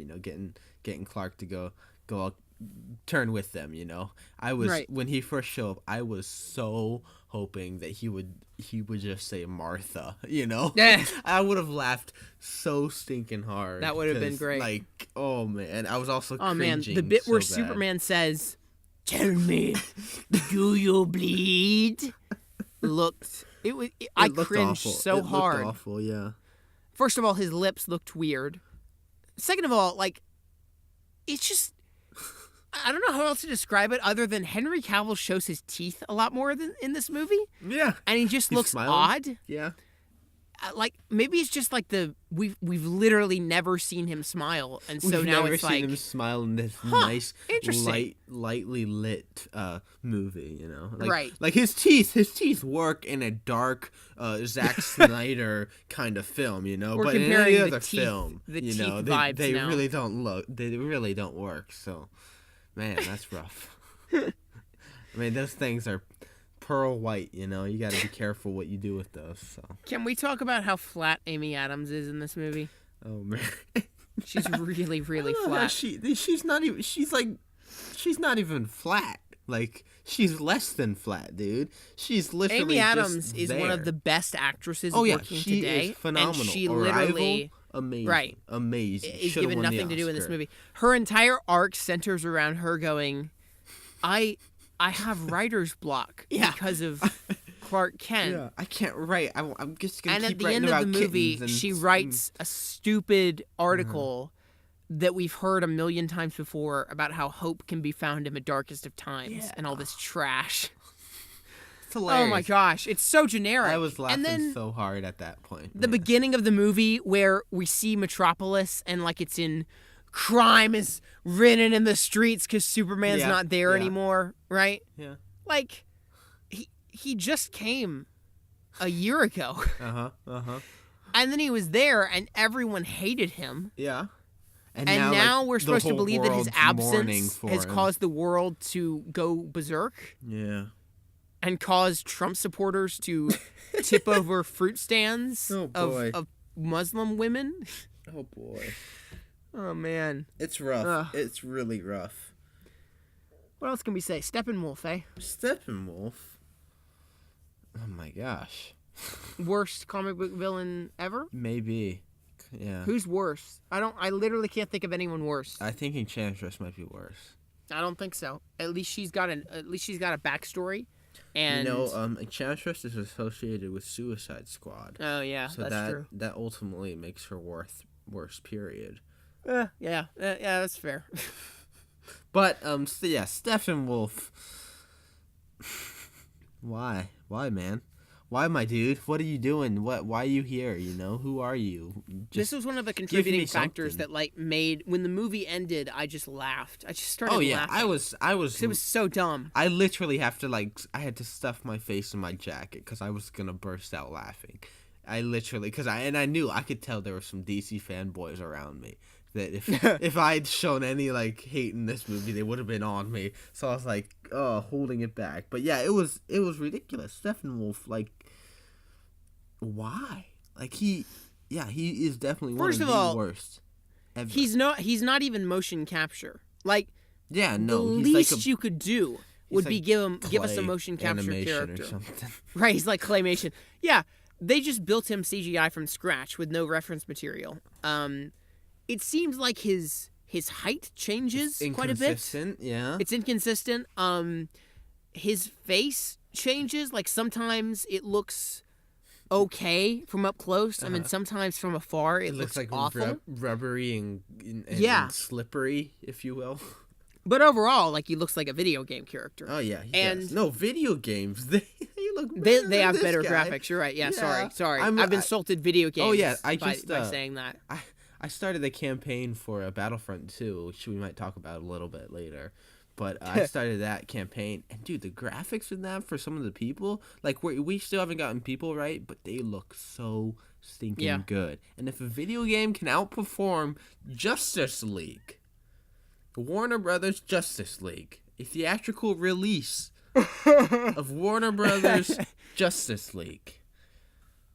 Getting Clark to go turn with them. I was when he first showed up, I was so hoping that he would just say Martha. Yeah. I would have laughed so stinking hard. That would have been great. Like, oh man, I was also oh man, cringing the bit where so bad. Superman says, "Tell me, do you bleed?" I cringed awful. so hard. It looked awful, yeah. First of all, his lips looked weird. Second of all, like, it's just, I don't know how else to describe it other than Henry Cavill shows his teeth a lot more than in this movie. Yeah. And he just looks smiling. odd. Yeah. like maybe it's just like we've literally never seen him smile, and so We've now never it's seen like him smile in this nice, interesting. lightly lit movie. You know, right? Like his teeth work in a dark Zack Snyder kind of film. You know, We're but in comparing any the other teeth, film, the you teeth know, vibes they now. really don't look. They really don't work. So, man, that's rough. I mean, those things are pearl white, you know. You got to be careful what you do with those. So. Can we talk about how flat Amy Adams is in this movie? Oh man, she's really, really flat. She's not even. She's not even flat. Like she's less than flat, dude. She's literally. Amy Adams just is there. one of the best actresses working today. Is phenomenal. And she Arrival, literally, amazing, right, amazing. Is given nothing to do in this movie. Her entire arc centers around her going, I have writer's block because of Clark Kent. Yeah, I can't write. I'm just gonna and keep at the writing end about of the movie, kittens she writes a stupid article that we've heard a million times before about how hope can be found in the darkest of times and all this trash. It's hilarious. Oh my gosh, it's so generic. I was laughing and then so hard at that point. The beginning of the movie where we see Metropolis and like it's in crime is ridden in the streets because Superman's not there anymore, right? Yeah. Like, he just came a year ago. And then he was there and everyone hated him. Yeah. And now we're supposed to believe that his absence has caused the world to go berserk. Yeah. And cause Trump supporters to tip over fruit stands of Muslim women. Oh, boy. Oh, man. It's rough. It's really rough. What else can we say? Steppenwolf, eh? Steppenwolf? Oh, my gosh. Worst comic book villain ever? Maybe. Yeah. Who's worse? I literally can't think of anyone worse. I think Enchantress might be worse. I don't think so. At least she's got a backstory. And Enchantress is associated with Suicide Squad. Oh yeah, so that's true. That ultimately makes her worse. Period. Yeah, that's fair. But Steppenwolf. Why, man? Why, my dude? What are you doing? Why are you here? You know, who are you? This was one of the contributing factors that made when the movie ended. I just laughed. I just started. laughing. I was. It was so dumb. I literally had to stuff my face in my jacket because I was gonna burst out laughing. I literally I knew I could tell there were some DC fanboys around me. That if I'd shown any hate in this movie, they would have been on me. So I was holding it back. But yeah, it was ridiculous. Steppenwolf, why? He is definitely one of the worst ever. He's not even motion capture. The least you could do would be give us a motion capture character. Or something. Right, he's like claymation. Yeah, they just built him CGI from scratch with no reference material. It seems like his height changes quite a bit. Inconsistent, yeah. It's inconsistent. His face changes. Sometimes it looks okay from up close. I mean, sometimes from afar it looks awful. Rubbery and slippery, if you will. But overall, he looks like a video game character. Oh yeah, he does. No, video games they look. They have better graphics. You're right. Yeah. Sorry. I've insulted video games. Oh yeah, by saying that. I started a campaign for Battlefront 2, which we might talk about a little bit later. But I started that campaign, and dude, the graphics in that for some of the people, we still haven't gotten people right, but they look so stinking good. And if a video game can outperform Justice League, Warner Brothers Justice League, a theatrical release of Warner Brothers Justice League,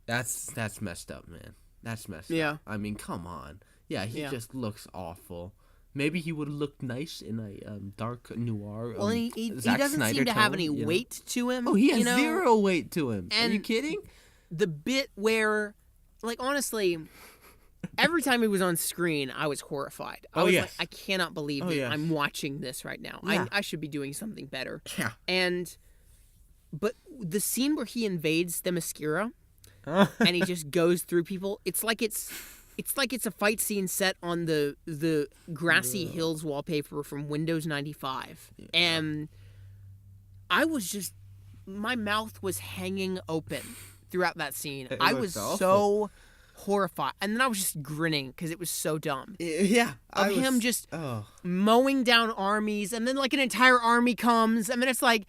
that's messed up, man. That's messed up. I mean, come on. Yeah, he just looks awful. Maybe he would look nice in a dark noir. Well, he doesn't seem to have any weight to him. Oh, he has zero weight to him. And are you kidding? The bit where, honestly, every time he was on screen, I was horrified. I was I cannot believe that I'm watching this right now. Yeah. I should be doing something better. Yeah. But the scene where he invades Themyscira and he just goes through people, it's like it's a fight scene set on the grassy hills wallpaper from Windows 95. Yeah. And I was just, my mouth was hanging open throughout that scene. It I looks was awful. so horrified. And then I was just grinning because it was so dumb. Yeah. Of him just mowing down armies, and then like an entire army comes. I mean, it's like,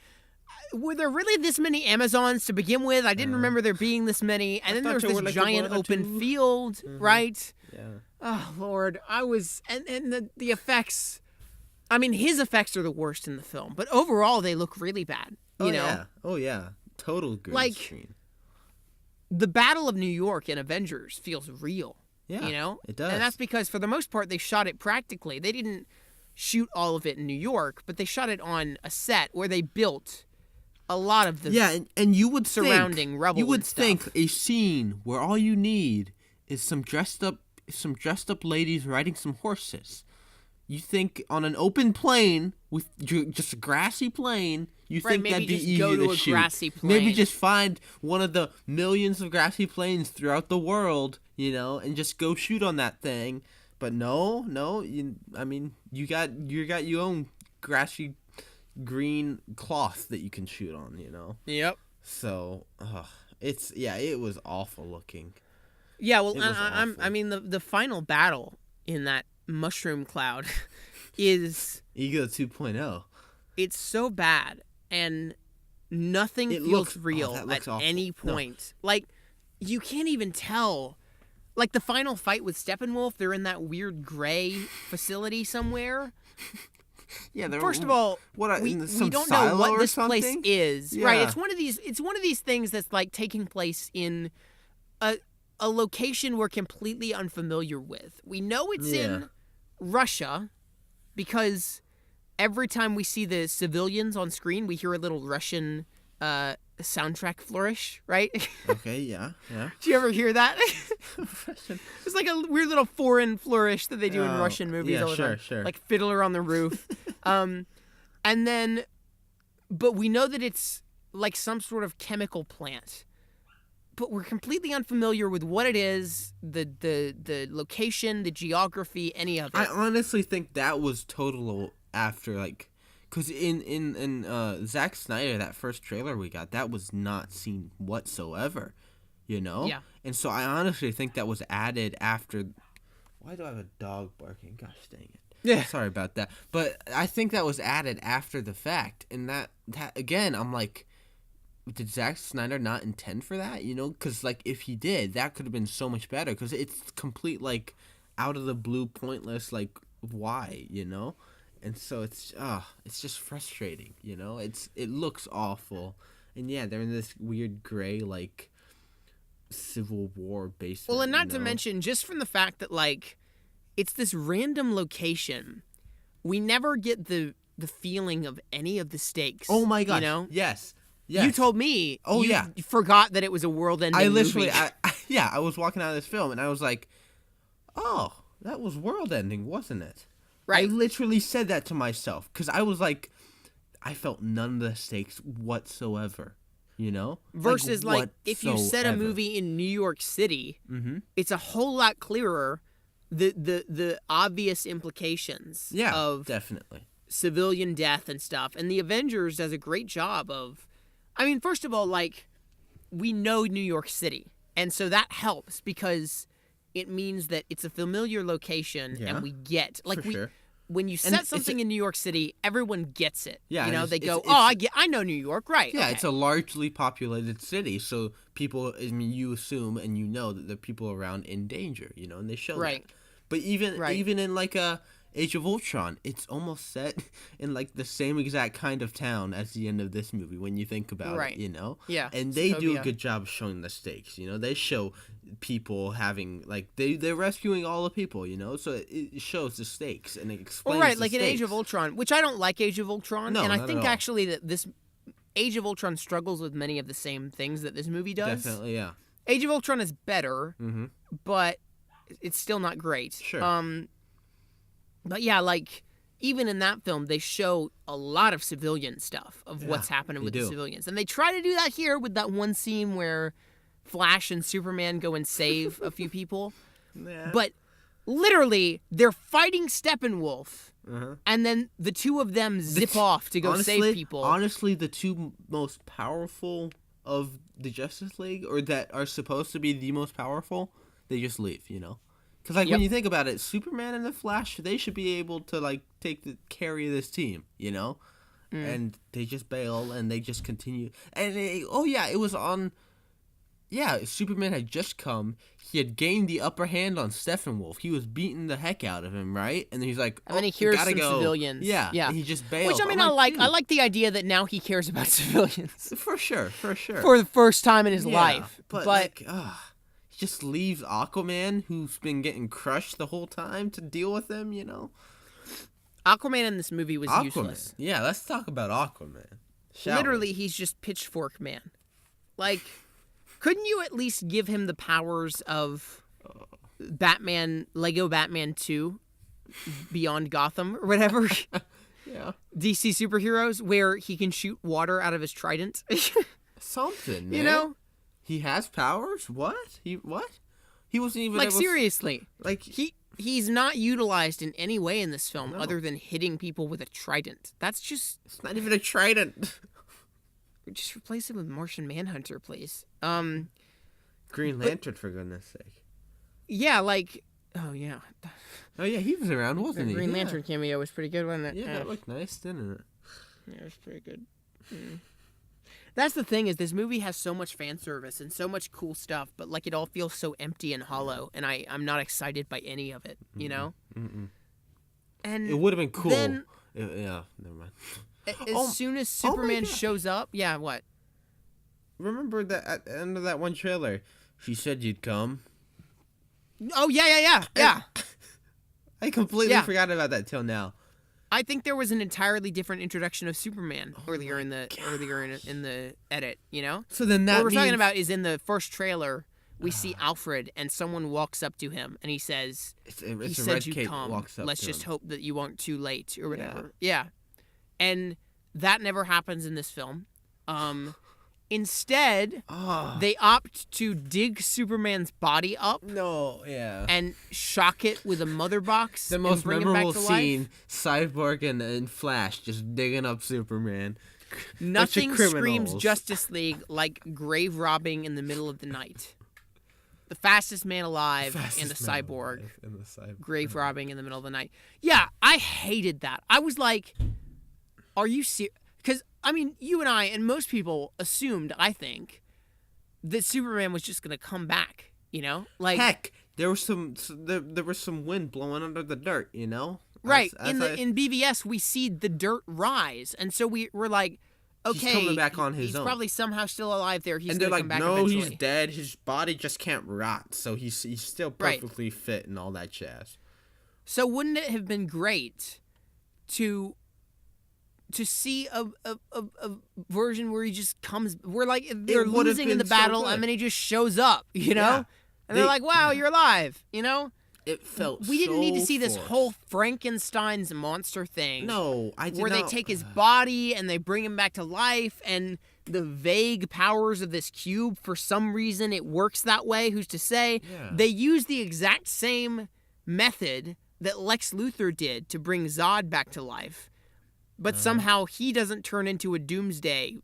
were there really this many Amazons to begin with? I didn't remember there being this many. And then there was this like giant open field, right? Yeah. Oh, Lord. I was... And the effects... I mean, his effects are the worst in the film. But overall, they look really bad. You know? Yeah. Oh, yeah. Total green screen. The Battle of New York in Avengers feels real. Yeah, you know? It does. And that's because, for the most part, they shot it practically. They didn't shoot all of it in New York, but they shot it on a set where they built a lot of the and you would surrounding rubble. You would and stuff. think a scene where all you need is some dressed up ladies riding some horses. You think on an open plain with just a grassy plain, you think that'd be easy to shoot. Grassy plain. Maybe just find one of the millions of grassy plains throughout the world, you know, and just go shoot on that thing. But no, you got your own grassy green cloth that you can shoot on, you know. Yep. So, it was awful looking. Yeah, well, I mean the final battle in that mushroom cloud is Ego 2.0. It's so bad, and nothing feels real at awful. any point. No. Like, you can't even tell. Like, the final fight with Steppenwolf, they're in that weird gray facility somewhere. Yeah, first of all, we don't know what this place is. Yeah. Right? It's one of these things that's like taking place in a location we're completely unfamiliar with. We know it's in Russia because every time we see the civilians on screen, we hear a little Russian soundtrack flourish, right? Okay, yeah. Do you ever hear that? It's like a weird little foreign flourish that they do in Russian movies all the time. Sure. Like Fiddler on the Roof. And then, but we know that it's like some sort of chemical plant. But we're completely unfamiliar with what it is, the location, the geography, any of it. I honestly think that was total after, like, because in Zack Snyder, that first trailer we got, that was not seen whatsoever, you know? Yeah. And so I honestly think that was added after. Why do I have a dog barking? Gosh dang it. Yeah. Sorry about that. But I think that was added after the fact. And that again, I'm like, did Zack Snyder not intend for that? You know, because like if he did, that could have been so much better. Because it's complete like out of the blue, pointless. Like why? You know, and so it's just frustrating. You know, it looks awful, and yeah, they're in this weird gray like Civil War basement. Well, and not to mention just from the fact that like it's this random location, we never get the feeling of any of the stakes. Oh my gosh! You know? Yes. You told me. You forgot that it was a world-ending movie. I literally, I was walking out of this film and I was like, "Oh, that was world-ending, wasn't it?" Right. I literally said that to myself because I was like, I felt none of the stakes whatsoever. You know. Versus like if you set a movie in New York City, it's a whole lot clearer the obvious implications. Of definitely civilian death and stuff, and the Avengers does a great job of. I mean, first of all, like, we know New York City, and so that helps because it means that it's a familiar location, and we get, like, when you set something in New York City, everyone gets it. Yeah, you know, they go, I know New York, right? Yeah, okay. It's a largely populated city, so people, I mean, you assume and you know that the people around in danger, you know, and they show that. But even in like a Age of Ultron, it's almost set in like the same exact kind of town as the end of this movie when you think about it, you know? Yeah. And they do a good job of showing the stakes, you know? They show people having, like, they're rescuing all the people, you know? So it shows the stakes and it explains the like stakes. in Age of Ultron, which I don't like Age of Ultron. No, and I not think at all. actually that this Age of Ultron struggles with many of the same things that this movie does. Definitely, yeah. Age of Ultron is better, but it's still not great. Sure. But yeah, like, even in that film, they show a lot of civilian stuff of what's happening with the civilians. And they try to do that here with that one scene where Flash and Superman go and save a few people. Yeah. But literally, they're fighting Steppenwolf, and then the two of them zip off to go save people. Honestly, the two most powerful of the Justice League, or that are supposed to be the most powerful, they just leave, you know? Because, like, when you think about it, Superman and the Flash, they should be able to, like, carry this team, you know? And they just bail, and they just continue. And, it was on... Yeah, Superman had just come. He had gained the upper hand on Steppenwolf. He was beating the heck out of him, right? And then he's like, and then he hears some civilians. Yeah, and he just bailed. Which, I mean, I like the idea that now he cares about civilians. For sure. For the first time in his life. But like, he just leaves Aquaman, who's been getting crushed the whole time, to deal with him, you know? Aquaman in this movie was useless. Yeah, let's talk about Aquaman. Literally, he's just Pitchfork Man. Like... Couldn't you at least give him the powers of Batman, Lego Batman 2, Beyond Gotham, or whatever? Yeah. DC superheroes, where he can shoot water out of his trident. Something, man. You know? He has powers? What? He wasn't even like, seriously. Like, he's not utilized in any way in this film other than hitting people with a trident. That's just... It's not even a trident. Just replace him with Martian Manhunter, please. Green Lantern, for goodness sake. Yeah, like... Oh, yeah. Oh, yeah, he was around, wasn't he? The Green Lantern cameo was pretty good, wasn't it? Yeah, that looked nice, didn't it? Yeah, it was pretty good. That's the thing, is this movie has so much fan service and so much cool stuff, but, like, it all feels so empty and hollow, and I'm not excited by any of it, you know? And it would have been cool. Then, yeah, never mind. As soon as Superman shows up... Yeah, what? Remember that at the end of that one trailer, she said you'd come? Oh, yeah. I completely forgot about that till now. I think there was an entirely different introduction of Superman earlier in the edit, you know? So then that what we're talking about is in the first trailer, we see Alfred, and someone walks up to him, and he says, he said you'd come. Let's just hope that you weren't too late, or whatever. Yeah. And that never happens in this film. Instead, they opt to dig Superman's body up. And shock it with a mother box. The most bring memorable him back to scene, life. Cyborg and Flash just digging up Superman. Nothing screams Justice League like grave robbing in the middle of the night. The fastest man alive and a cyborg. Grave robbing in the middle of the night. Yeah, I hated that. I was like... Are you serious? Because, I mean, you and I and most people assumed, I think, that Superman was just going to come back, you know? Like, heck, there was some wind blowing under the dirt, you know? Right. In BVS, we see the dirt rise. And so we're like, okay, he's coming back on his own. He's probably somehow still alive there. He's going to come back no, eventually. He's dead. His body just can't rot. So he's still perfectly fit and all that jazz. So wouldn't it have been great to see a version where he just comes, where like they're losing in the battle and then he just shows up, you know? Yeah. And they're like, wow, you're alive, you know? It felt We didn't need to see forced. this whole Frankenstein's monster thing. No, I did where not. They take his body and they bring him back to life, and the vague powers of this cube, for some reason it works that way, who's to say? Yeah. They use the exact same method that Lex Luthor did to bring Zod back to life. But somehow he doesn't turn into a doomsday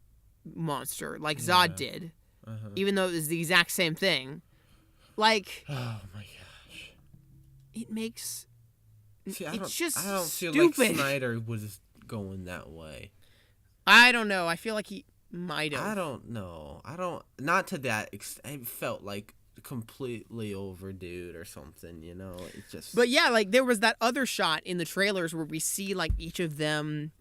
monster like Zod did, even though it was the exact same thing. Like, oh my gosh, it makes See, it's just I don't stupid. feel like Snyder was going that way. I don't know. I feel like he might have. I don't know. Not to that extent. It felt like completely overdue or something, you know? It just. But yeah, like there was that other shot in the trailers where we see like each of them.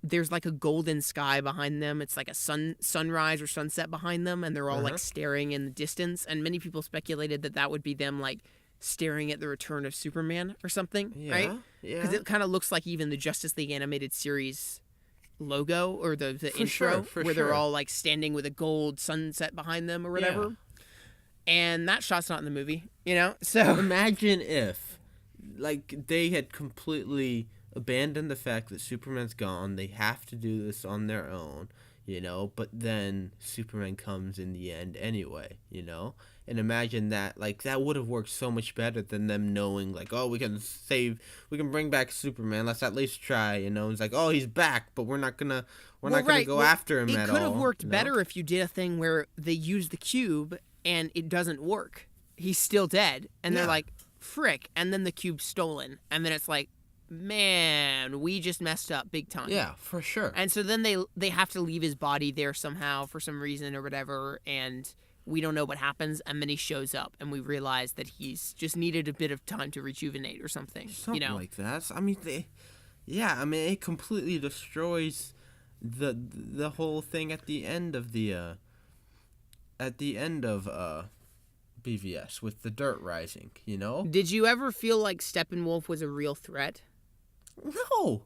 There's like a golden sky behind them. It's like a sunrise or sunset behind them, and they're all like staring in the distance. And many people speculated that would be them like staring at the return of Superman or something, right? Yeah. Because it kind of looks like even the Justice League animated series logo or the intro where they're all like standing with a gold sunset behind them or whatever. Yeah. And that shot's not in the movie, you know? So imagine if like they had completely abandoned the fact that Superman's gone. They have to do this on their own. you know, but then Superman comes in the end anyway, you know? And imagine that, like, that would have worked so much better than them knowing, like, oh, we can bring back Superman, let's at least try, you know? It's like, oh, he's back, but we're not gonna go after him at all. It could have worked better if you did a thing where they use the cube and it doesn't work. He's still dead, and they're like, frick, and then the cube's stolen, and then it's like, man, we just messed up big time. Yeah, for sure. And so then they have to leave his body there somehow for some reason or whatever, and we don't know what happens, and then he shows up, and we realize that he's just needed a bit of time to rejuvenate or something. Something you know? like that. I mean, it completely destroys the whole thing at the end of BVS with the dirt rising, you know? Did you ever feel like Steppenwolf was a real threat? No.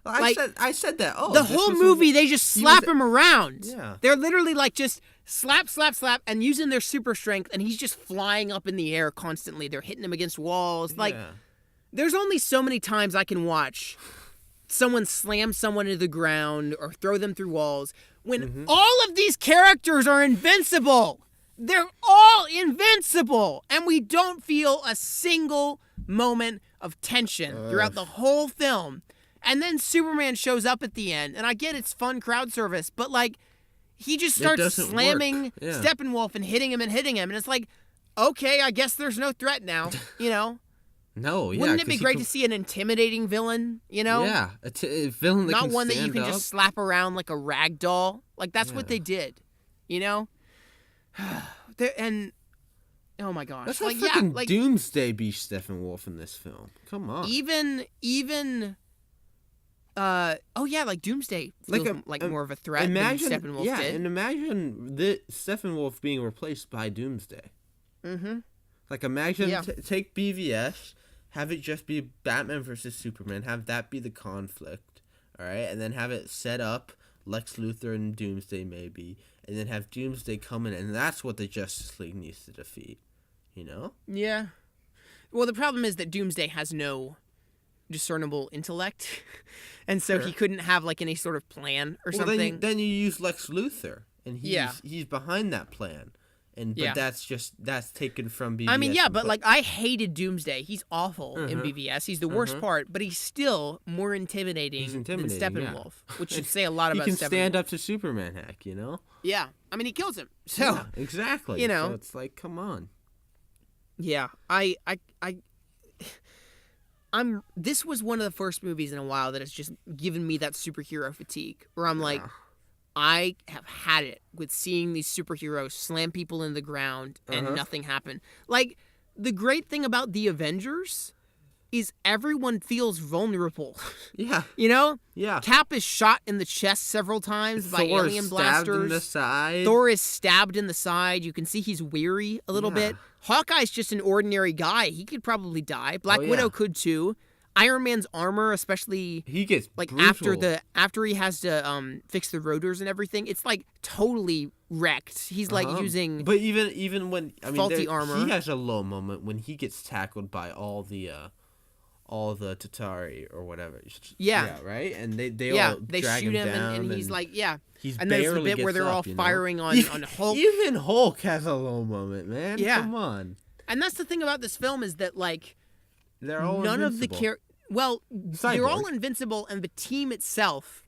I said that. Oh, the whole movie, they just slap him around. Yeah. They're literally like just slap, slap, slap, and using their super strength, and he's just flying up in the air constantly. They're hitting him against walls. Like, there's only so many times I can watch someone slam someone into the ground or throw them through walls when all of these characters are invincible. They're all invincible, and we don't feel a single moment of tension throughout the whole film. And then Superman shows up at the end, and I get it's fun crowd service, but like he just starts slamming Steppenwolf and hitting him, and it's like, okay, I guess there's no threat now, you know? No, yeah. Wouldn't it be great to see an intimidating villain, you know? Yeah, a villain that not can one that you stand can up. just slap around like a rag doll. Like that's what they did, you know? And oh my gosh, That's like freaking Doomsday be Steppenwolf in this film. Come on. Even like Doomsday feels like more of a threat than Steppenwolf did. And imagine the Steppenwolf being replaced by Doomsday. Mm-hmm. Like imagine take BVS, have it just be Batman versus Superman, have that be the conflict, all right, and then have it set up Lex Luthor and Doomsday maybe, and then have Doomsday come in, and that's what the Justice League needs to defeat, you know? Yeah. Well, the problem is that Doomsday has no discernible intellect, and so he couldn't have like any sort of plan or something. Then you use Lex Luthor, and he's behind that plan. But that's taken from BVS. I mean, but like I hated Doomsday. He's awful in BVS. He's the worst part, but he's still more intimidating than Steppenwolf, which should say a lot about Steppenwolf. He can stand up to Superman hack, you know? Yeah. I mean, he kills him. So exactly. You know, so it's like, come on. Yeah. This was one of the first movies in a while that has just given me that superhero fatigue, where I'm like, I have had it with seeing these superheroes slam people in the ground and nothing happen. Like, the great thing about the Avengers is everyone feels vulnerable. Yeah. You know? Yeah. Cap is shot in the chest several times by alien blasters. Thor is stabbed in the side. Thor is stabbed in the side. You can see he's weary a little bit. Hawkeye's just an ordinary guy. He could probably die. Black Widow could too. Iron Man's armor, especially he gets like brutal. after he has to fix the rotors and everything, it's like totally wrecked. He's like using but even when faulty armor. He has a low moment when he gets tackled by all the Tatari or whatever. Yeah, right. And they drag shoot him down and he's like he's and there's the bit where they're all firing on Hulk. Even Hulk has a low moment, man. Yeah, come on. And that's the thing about this film is that like. They're all none invincible. of the they're all invincible, and the team itself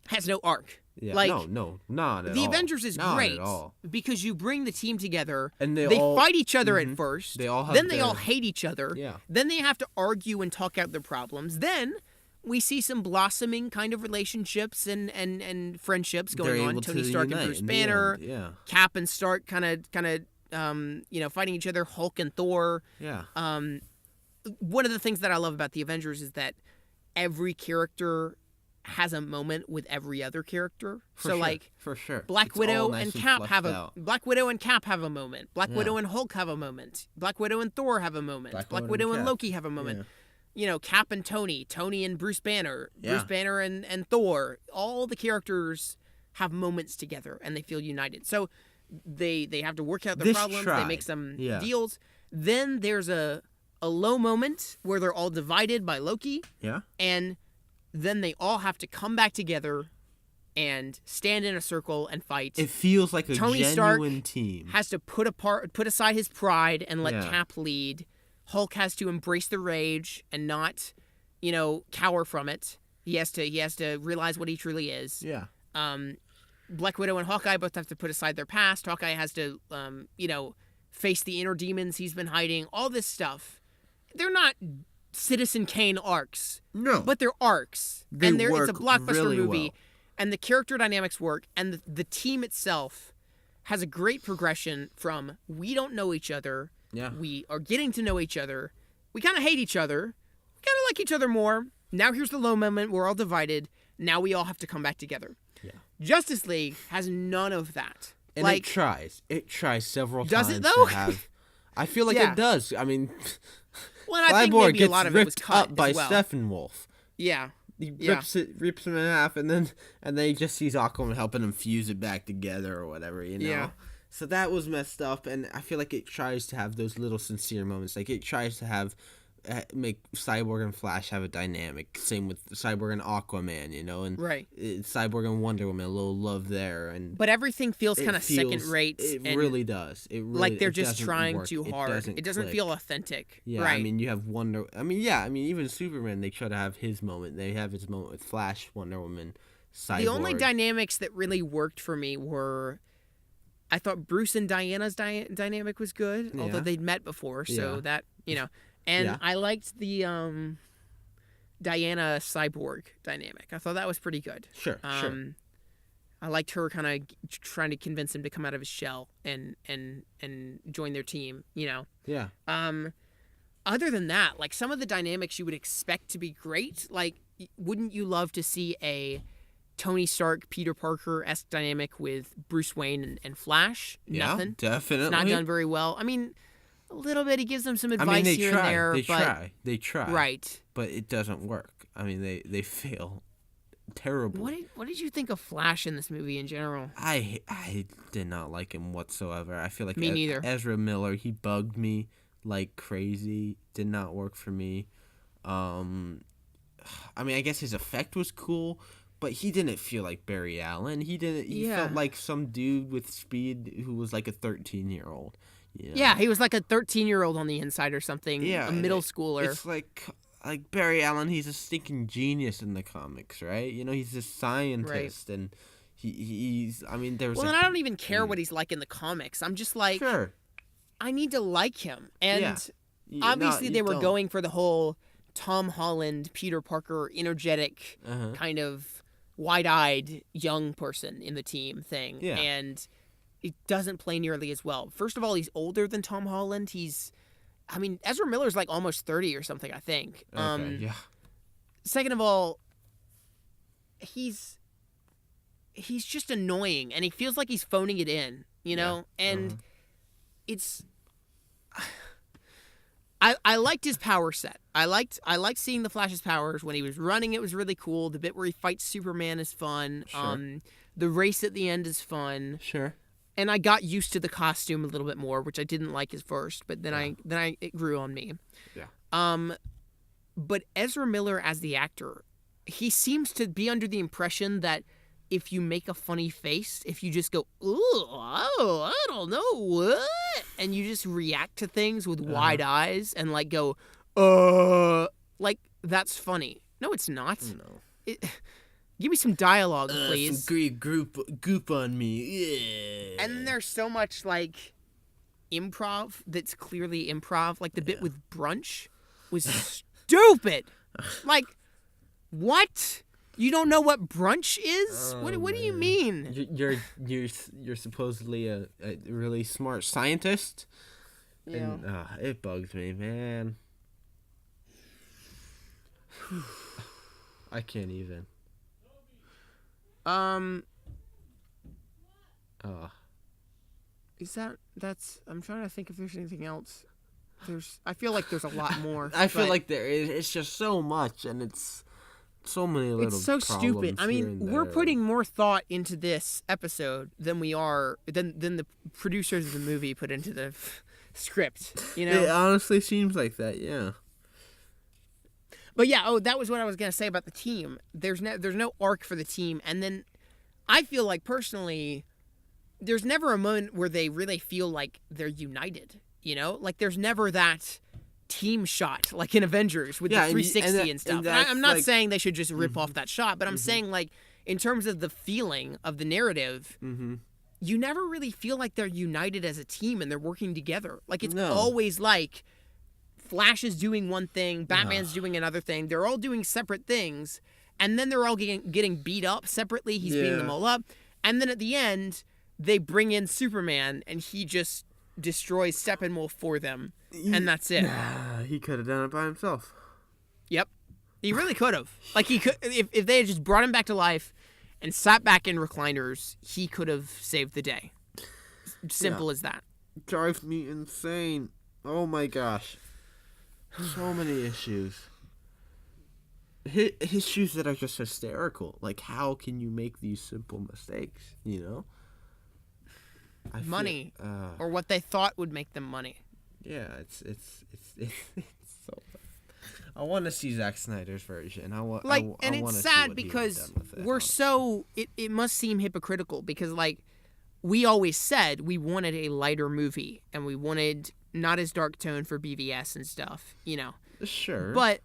has no arc. Yeah, like, no, not at all. The Avengers is not great at all. because you bring the team together, and they all fight each other at first. They all then they all hate each other. Yeah. Then they have to argue and talk out their problems. Then we see some blossoming kind of relationships and friendships going on. Tony Stark and Bruce Banner. Cap and Stark kind of fighting each other. Hulk and Thor. Yeah. One of the things that I love about the Avengers is that every character has a moment with every other character. For sure. Black Widow and Cap have a moment. Black Widow and Hulk have a moment. Black Widow and Thor have a moment. Black Widow and Loki have a moment. Yeah. You know, Cap and Tony and Bruce Banner, Bruce Banner and Thor. All the characters have moments together and they feel united. So they have to work out their problems. They make some deals. Then there's a low moment where they're all divided by Loki. Yeah. And then they all have to come back together and stand in a circle and fight. It feels like a Tony genuine Stark team. has to put aside his pride and let Yeah. Cap lead. Hulk has to embrace the rage and not, cower from it. He has to realize what he truly is. Yeah. Black Widow and Hawkeye both have to put aside their past. Hawkeye has to, face the inner demons he's been hiding. All this stuff. They're not Citizen Kane arcs. No. But they're arcs. They and it's work a blockbuster really movie. well. And the character dynamics work. And the team itself has a great progression from we don't know each other. Yeah. We are getting to know each other. We kind of hate each other. We kind of like each other more. Now here's the low moment. We're all divided. Now we all have to come back together. Yeah. Justice League has none of that. And it tries. It tries several does times it, though? to have... I feel like Yeah. it does. I mean, Well, I think Cyborg maybe a gets lot of it was ripped cut up by as well. Steppenwolf. Yeah. He Yeah. rips him in half, and then he just sees Aquaman helping him fuse it back together or whatever, Yeah. So that was messed up, and I feel like it tries to have those little sincere moments. Like, it tries to have make Cyborg and Flash have a dynamic. Same with Cyborg and Aquaman, and Right. Cyborg and Wonder Woman, a little love there, and But everything feels it kind of second rate. It and really does. It really, like they're it just doesn't trying work. too hard. It doesn't click. feel authentic. Yeah, right. I mean, you have even Superman, they try to have his moment. They have his moment with Flash, Wonder Woman, Cyborg. The only dynamics that really worked for me were, I thought Bruce and Diana's dynamic was good, although Yeah. they'd met before, so Yeah. that, and Yeah. I liked the Diana Cyborg dynamic. I thought that was pretty good. Sure. I liked her kind of trying to convince him to come out of his shell and join their team, Yeah. Other than that, like some of the dynamics you would expect to be great, like wouldn't you love to see a Tony Stark, Peter Parker-esque dynamic with Bruce Wayne and Flash? Yeah, Nothing. definitely. It's not done very well. I mean, a little bit. He gives them some advice they here try. and there. They try. Right. But it doesn't work. I mean, they fail terribly. What did you think of Flash in this movie in general? I did not like him whatsoever. I feel like Me neither. Ezra Miller, he bugged me like crazy. Did not work for me. I mean, I guess his effect was cool, but he didn't feel like Barry Allen. He felt like some dude with speed who was like a 13-year-old. Yeah, he was like a 13-year-old on the inside or something. Yeah, a middle schooler. It's like Barry Allen, he's a stinking genius in the comics, right? He's a scientist, right. And he's. I mean, there's. Well, and I don't even care what he's like in the comics. I'm just like, sure. I need to like him, and yeah. obviously they were going for the whole Tom Holland, Peter Parker, energetic, kind of wide-eyed young person in the team thing, and it doesn't play nearly as well. First of all, he's older than Tom Holland. Ezra Miller's like almost 30 or something, I think. Okay, yeah. Second of all, he's just annoying, and he feels like he's phoning it in, and it's. I liked his power set. I liked seeing the Flash's powers when he was running. It was really cool. The bit where he fights Superman is fun. Sure. The race at the end is fun. Sure. And I got used to the costume a little bit more, which I didn't like at first, but then it grew on me. Yeah. But Ezra Miller as the actor, he seems to be under the impression that if you make a funny face, if you just go, ooh, oh, I don't know what, and you just react to things with wide eyes and like go, like that's funny. No, it's not. No. Give me some dialogue, please. Some Greek goop on me. Yeah. And there's so much like improv that's clearly improv. Like the bit with brunch was stupid. Like, what? You don't know what brunch is? What do you mean? You're supposedly a really smart scientist. Yeah. And it bugs me, man. I can't even. Is that's I'm trying to think if there's anything else. I feel like there's a lot more. I feel like there is. It's just so much, and it's so many little. It's so stupid. I mean, we're putting more thought into this episode than the producers of the movie put into the script. It honestly seems like that. Yeah. But yeah, that was what I was gonna say about the team. There's no arc for the team, and then I feel like personally, there's never a moment where they really feel like they're united. You know, like there's never that team shot like in Avengers with the 360 and stuff. And I'm not saying they should just rip off that shot, but I'm saying like in terms of the feeling of the narrative, you never really feel like they're united as a team and they're working together. Like it's always like Flash is doing one thing, Batman's doing another thing. They're all doing separate things, and then they're all getting beat up separately. He's beating them all up, and then at the end they bring in Superman and he just destroys Steppenwolf for them, and that's it. He could have done it by himself. Yep, he really could have. Like he could, if they had just brought him back to life and sat back in recliners, he could have saved the day. Simple as that. Drives me insane. Oh my gosh, so many issues. Issues that are just hysterical. Like, how can you make these simple mistakes? You know. Money, or what they thought would make them money. Yeah, it's so bad. I want to see Zack Snyder's version. And it's sad because we're so. It must seem hypocritical because like we always said we wanted a lighter movie and we wanted not as dark tone for BVS and stuff, you know. Sure. But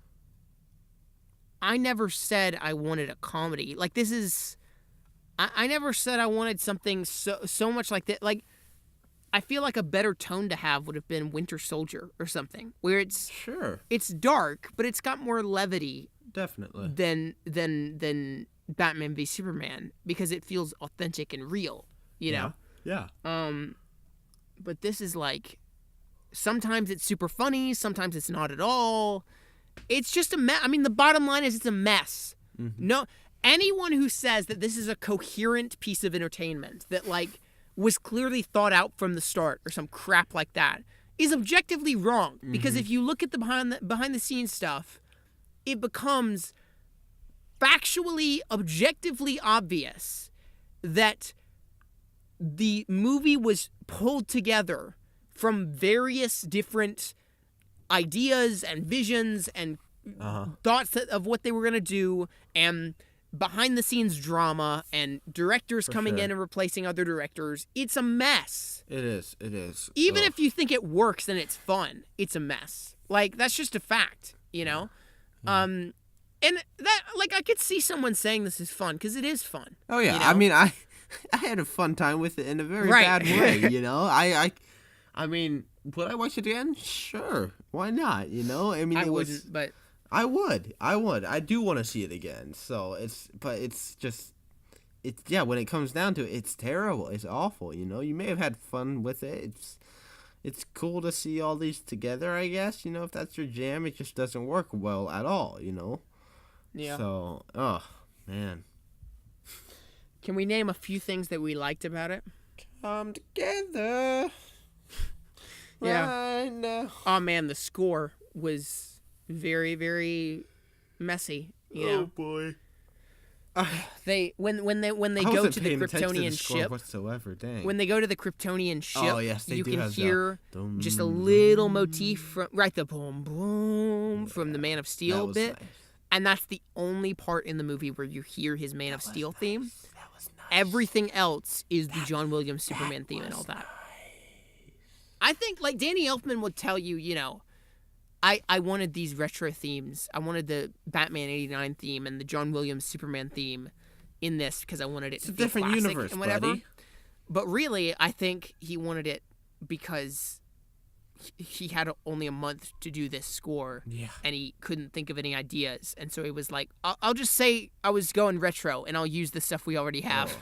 I never said I wanted a comedy. Like this is. I never said I wanted something so much like that. Like, I feel like a better tone to have would have been Winter Soldier or something, where it's it's dark, but it's got more levity, definitely, than Batman v Superman because it feels authentic and real, you know. Yeah. But this is like, sometimes it's super funny, sometimes it's not at all. It's just a mess. I mean, the bottom line is it's a mess. No. Anyone who says that this is a coherent piece of entertainment that like was clearly thought out from the start or some crap like that is objectively wrong. Because if you look at the behind the scenes stuff, it becomes factually, objectively obvious that the movie was pulled together from various different ideas and visions and thoughts of what they were going to do, and behind the scenes drama and directors coming in and replacing other directors. It's a mess. It is. Even if you think it works and it's fun, it's a mess. Like, that's just a fact, you know? And that, like, I could see someone saying this is fun because it is fun. Oh yeah. You know? I mean, I had a fun time with it in a very bad way, you know? I mean, would I watch it again? Sure. Why not? You know? I mean, wouldn't, but I would. I do want to see it again. So it's when it comes down to it, it's terrible. It's awful. You know, you may have had fun with it. It's cool to see all these together, I guess. You know, if that's your jam, it just doesn't work well at all. You know. Yeah. So, oh man. Can we name a few things that we liked about it? Come together. Yeah. Right now. Oh man, the score was very, very messy, you know. Oh boy. They when they go to the Kryptonian ship whatsoever. Dang. When they go to the Kryptonian ship, you can hear the just a little motif from the boom boom from the Man of Steel bit. Nice. And that's the only part in the movie where you hear his Man of Steel theme. That was nice. Everything else is the John Williams Superman theme and all that. Nice. I think like Danny Elfman would tell you, you know, I wanted these retro themes. I wanted the Batman 89 theme and the John Williams Superman theme in this because I wanted it to be a different universe and whatever. Buddy. But really, I think he wanted it because he had only a month to do this score, and he couldn't think of any ideas. And so he was like, I'll just say I was going retro, and I'll use the stuff we already have.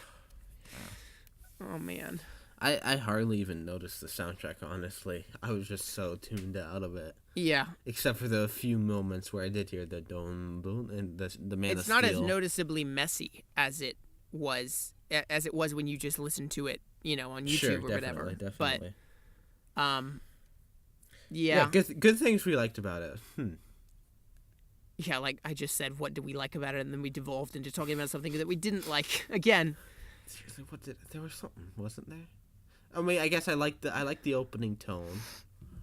Oh man. I hardly even noticed the soundtrack, honestly. I was just so tuned out of it. Yeah. Except for the few moments where I did hear the dum boom and the Man of Steel. It's not as noticeably messy as it was when you just listened to it, you know, on YouTube or whatever. Definitely. But yeah, good things we liked about it. Yeah, like I just said, what did we like about it, and then we devolved into talking about something that we didn't like again. Seriously, there was something, wasn't there? I mean, I guess I liked the opening tone.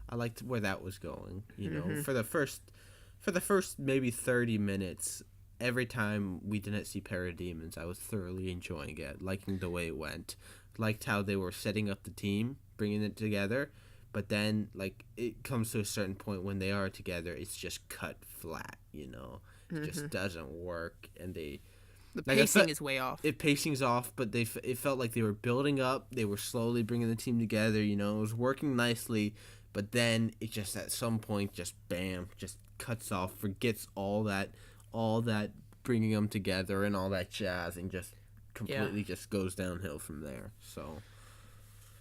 I liked where that was going. You know, for the first maybe 30 minutes, every time we didn't see parademons, I was thoroughly enjoying it, liking the way it went, liked how they were setting up the team, bringing it together, but then like it comes to a certain point when they are together, it's just cut flat, you know, it just doesn't work, and the pacing is way off. Pacing's off, but it felt like they were building up, they were slowly bringing the team together, you know, it was working nicely, but then it just at some point just bam, just cuts off, forgets all that bringing them together and all that jazz, and just completely just goes downhill from there. So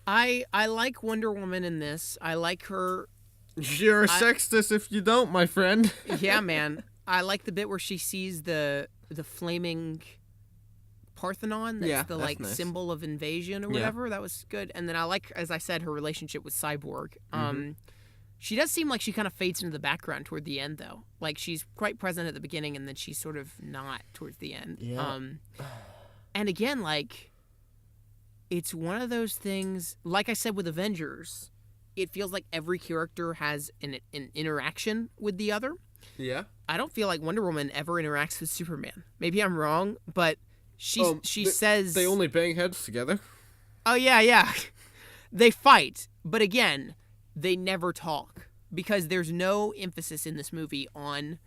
I like Wonder Woman in this. I like her. You're a sexist if you don't, my friend. Yeah, man. I like the bit where she sees the flaming Parthenon. That's the like nice symbol of invasion or whatever. Yeah. That was good. And then I like, as I said, her relationship with Cyborg. She does seem like she kind of fades into the background toward the end, though. Like, she's quite present at the beginning, and then she's sort of not towards the end. Yeah. And again, like, it's one of those things, like I said with Avengers, it feels like every character has an interaction with the other. Yeah. I don't feel like Wonder Woman ever interacts with Superman. Maybe I'm wrong, but she says... They only bang heads together. Oh, yeah. They fight, but again... They never talk, because there's no emphasis in this movie on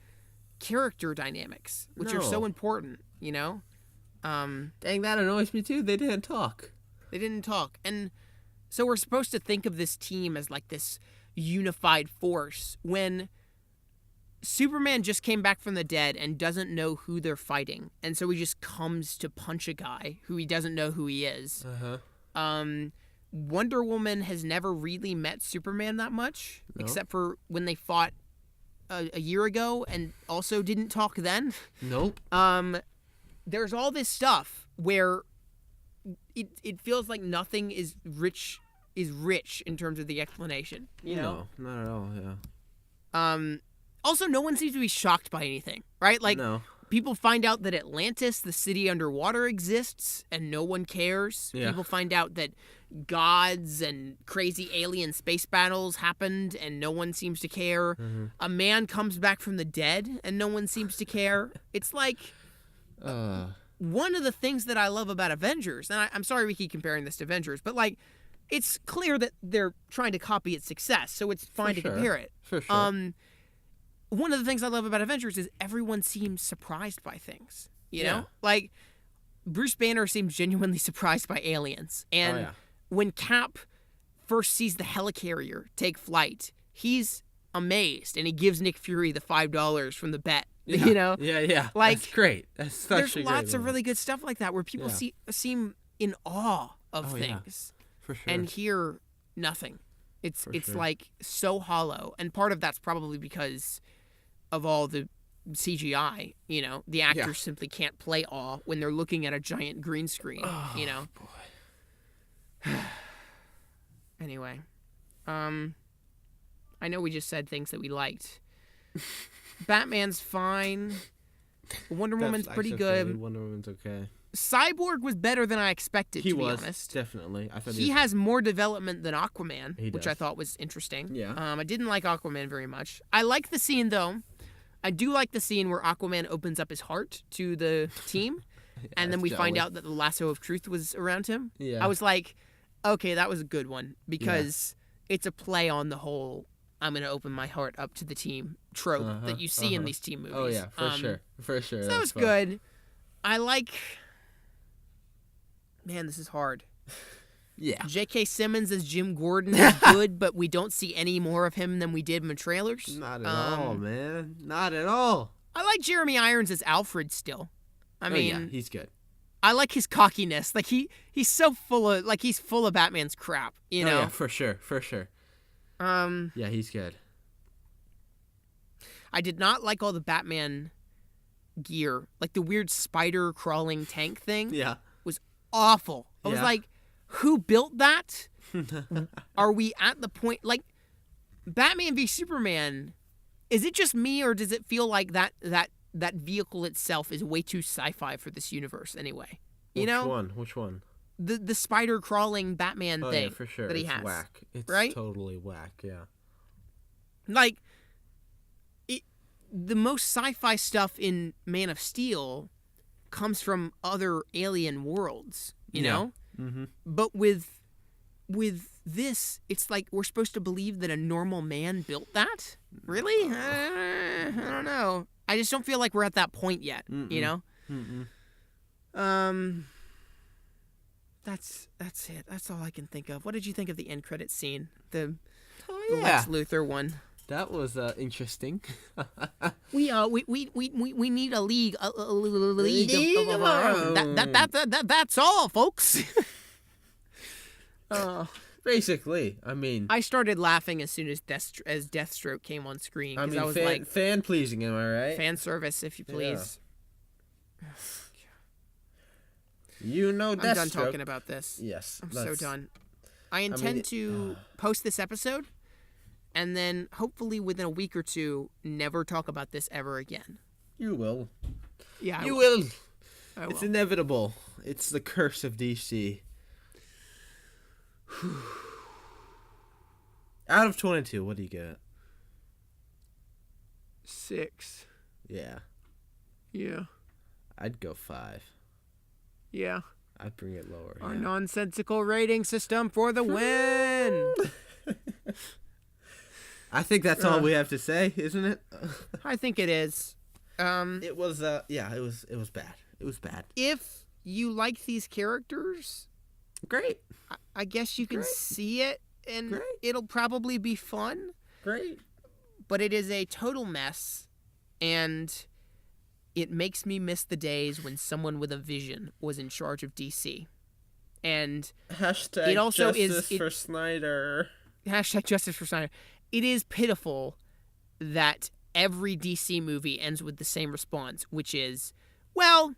character dynamics, which are so important, you know? Dang, that annoys me too. They didn't talk. And so we're supposed to think of this team as like this unified force when Superman just came back from the dead and doesn't know who they're fighting. And so he just comes to punch a guy who he doesn't know who he is. Wonder Woman has never really met Superman that much, except for when they fought a year ago and also didn't talk then. Nope. There's all this stuff where it feels like nothing is rich in terms of the explanation, you know? No, not at all, yeah. Also, no one seems to be shocked by anything, right? Like, no. People find out that Atlantis, the city underwater, exists, and no one cares. Yeah. People find out that gods and crazy alien space battles happened, and no one seems to care. A man comes back from the dead, and no one seems to care. It's like one of the things that I love about Avengers, and I'm sorry we keep comparing this to Avengers, but like it's clear that they're trying to copy its success, so it's fine to compare it. For sure. One of the things I love about Avengers is everyone seems surprised by things, you know? Like, Bruce Banner seems genuinely surprised by aliens. And when Cap first sees the helicarrier take flight, he's amazed, and he gives Nick Fury the $5 from the bet, you know? Yeah. Like, that's great. That's such there's a great lots of moment. really good stuff like that where people seem in awe of things. Yeah. For sure. And here, nothing. It's like so hollow. And part of that's probably because of all the CGI, you know, the actors simply can't play awe when they're looking at a giant green screen, you know. Boy. Anyway, I know we just said things that we liked. Batman's fine. Wonder Woman's pretty good. Wonder Woman's okay. Cyborg was better than I expected, to be honest. Definitely. I thought he has more development than Aquaman, He which does. I thought was interesting. Yeah. I didn't like Aquaman very much. I like the scene, though. I do like the scene where Aquaman opens up his heart to the team, and then we find out that the lasso of truth was around him. Yeah. I was like, okay, that was a good one, because it's a play on the whole I'm going to open my heart up to the team trope that you see in these team movies. Oh, yeah, for sure. So that was good. I like... Man, this is hard. Yeah. J.K. Simmons as Jim Gordon is good, but we don't see any more of him than we did in the trailers. Not at all, man. Not at all. I like Jeremy Irons as Alfred still. I mean, yeah, he's good. I like his cockiness. Like he's so full of he's full of Batman's crap, you know. Yeah, for sure. Yeah, he's good. I did not like all the Batman gear, like the weird spider crawling tank thing. Yeah. Was awful. I was like, who built that? Are we at the point like Batman v Superman? Is it just me, or does it feel like that vehicle itself is way too sci-fi for this universe anyway? You know? Which one? The spider crawling Batman thing. Yeah, for sure. That he it's has. Whack. It's right? totally whack. Yeah. Like, the most sci-fi stuff in Man of Steel comes from other alien worlds, you know? Mm-hmm. But with this, it's like we're supposed to believe that a normal man built that? Really? I don't know. I just don't feel like we're at that point yet, you know? That's it. That's all I can think of. What did you think of the end credits scene? The Lex Luthor one. That was interesting. We need a league of our own. That's all, folks. Basically, I mean, I started laughing as soon as Deathstroke came on screen because I was like, fan pleasing, am I right? Fan service, if you please. Yeah. You know, Deathstroke. I'm done talking about this. Yes, I'm so done. I intend to post this episode, and then hopefully within a week or two, never talk about this ever again. You will. Yeah, you will. It's inevitable. It's the curse of DC. Out of 22, what do you get? 6. Yeah. Yeah. I'd go 5. Yeah. I'd bring it lower. Our nonsensical rating system for the win. I think that's all we have to say, isn't it? I think it is. It was it was bad. It was bad. If you like these characters, great. I guess you can see it, and it'll probably be fun. Great. But it is a total mess, and it makes me miss the days when someone with a vision was in charge of DC. And hashtag it also justice for Snyder. Hashtag justice for Snyder. It is pitiful that every DC movie ends with the same response, which is, well,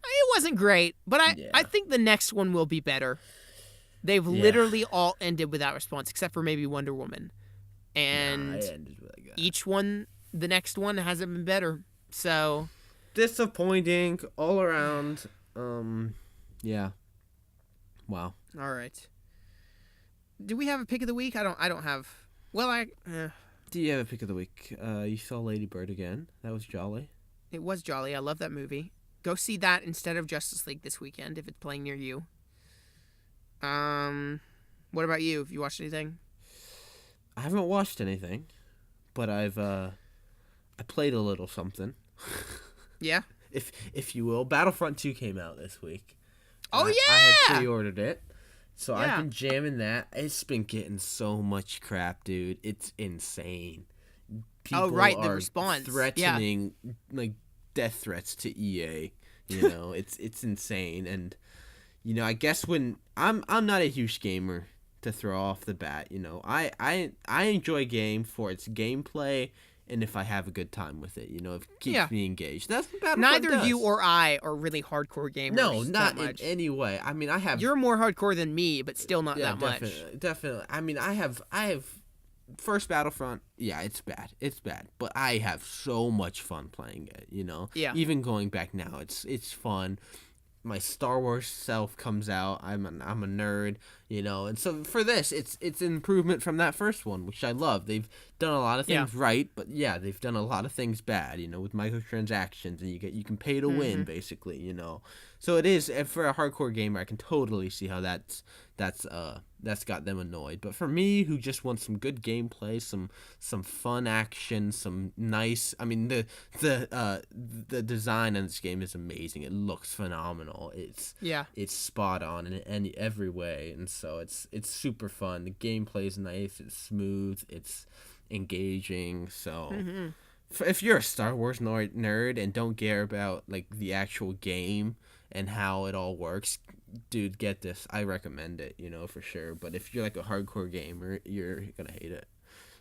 it wasn't great, but I think the next one will be better. They've literally all ended with that response, except for maybe Wonder Woman. And each one, the next one, hasn't been better. So disappointing all around. Yeah. Wow. All right. Do we have a pick of the week? I don't have. Well, Do you have a pick of the week? You saw Lady Bird again. That was jolly. It was jolly. I love that movie. Go see that instead of Justice League this weekend if it's playing near you. What about you? Have you watched anything? I haven't watched anything, but I played a little something. Yeah. If you will, Battlefront 2 came out this week. Oh yeah. I had pre-ordered it. So I've been jamming that. It's been getting so much crap, dude. It's insane. People the response. Threatening like death threats to EA. You know, it's insane. And you know, I guess when I'm not a huge gamer to throw off the bat, you know. I enjoy game for its gameplay and if I have a good time with it, you know, if it keeps me engaged. That's what Battlefront does. You or I are really hardcore gamers. No, not in any way. I mean, I have. You're more hardcore than me, but still not that much. Definitely. I mean, I have. First Battlefront, it's bad. It's bad, but I have so much fun playing it. You know. Yeah. Even going back now, it's fun. My Star Wars self comes out. I'm a nerd, you know, and so for this, it's an improvement from that first one, which I love. They've done a lot of things right, but they've done a lot of things bad, you know, with microtransactions, and you can pay to win, basically, you know. So it is for a hardcore gamer. I can totally see how that's got them annoyed. But for me, who just wants some good gameplay, some fun action, some nice. I mean, the design in this game is amazing. It looks phenomenal. It's spot on in every way, and so it's super fun. The gameplay is nice. It's smooth. It's engaging. So. If you're a Star Wars nerd and don't care about like the actual game and how it all works, dude, get this. I recommend it, you know, for sure. But if you're like a hardcore gamer, you're gonna hate it.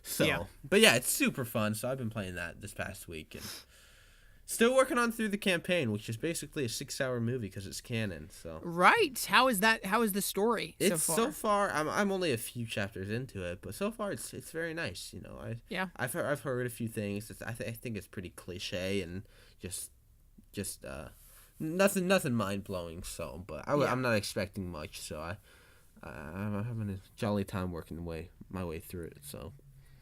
So, but it's super fun. So I've been playing that this past week and still working on through the campaign, which is basically a 6-hour movie because it's canon. So right, how is that? How is the story? So far, I'm only a few chapters into it, but so far it's very nice. You know, I've heard a few things. I think it's pretty cliche and just nothing mind blowing. So, but I'm not expecting much. So I'm having a jolly time working my way through it. So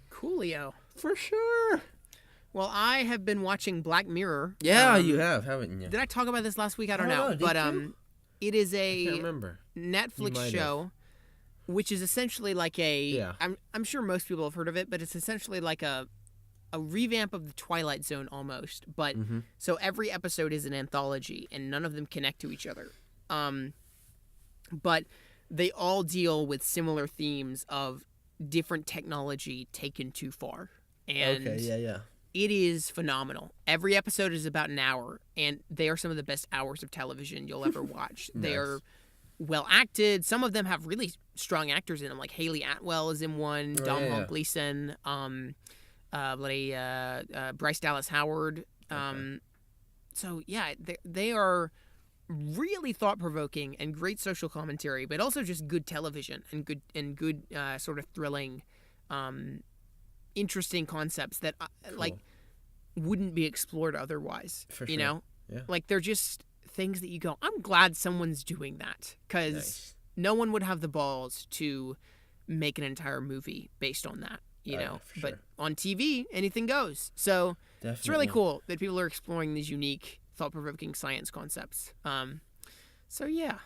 coolio for sure. Well, I have been watching Black Mirror. Yeah, you have, haven't you? Did I talk about this last week? I don't know. Did But you? it is I a can't remember. Netflix show, which is essentially like a. Yeah. I'm sure most people have heard of it, but it's essentially like a revamp of the Twilight Zone almost. But so every episode is an anthology, and none of them connect to each other. But they all deal with similar themes of different technology taken too far. And it is phenomenal. Every episode is about an hour, and they are some of the best hours of television you'll ever watch. Nice. They are well acted. Some of them have really strong actors in them, like Haley Atwell is in one, Domhnall Gleeson, Bryce Dallas Howard. So yeah, they are really thought-provoking and great social commentary, but also just good television and good sort of thrilling, interesting concepts that like wouldn't be explored otherwise. For you know, like they're just things that you go, I'm glad someone's doing that, because no one would have the balls to make an entire movie based on that. You know, but on TV, anything goes. So it's really cool that people are exploring these unique, thought-provoking science concepts. So yeah,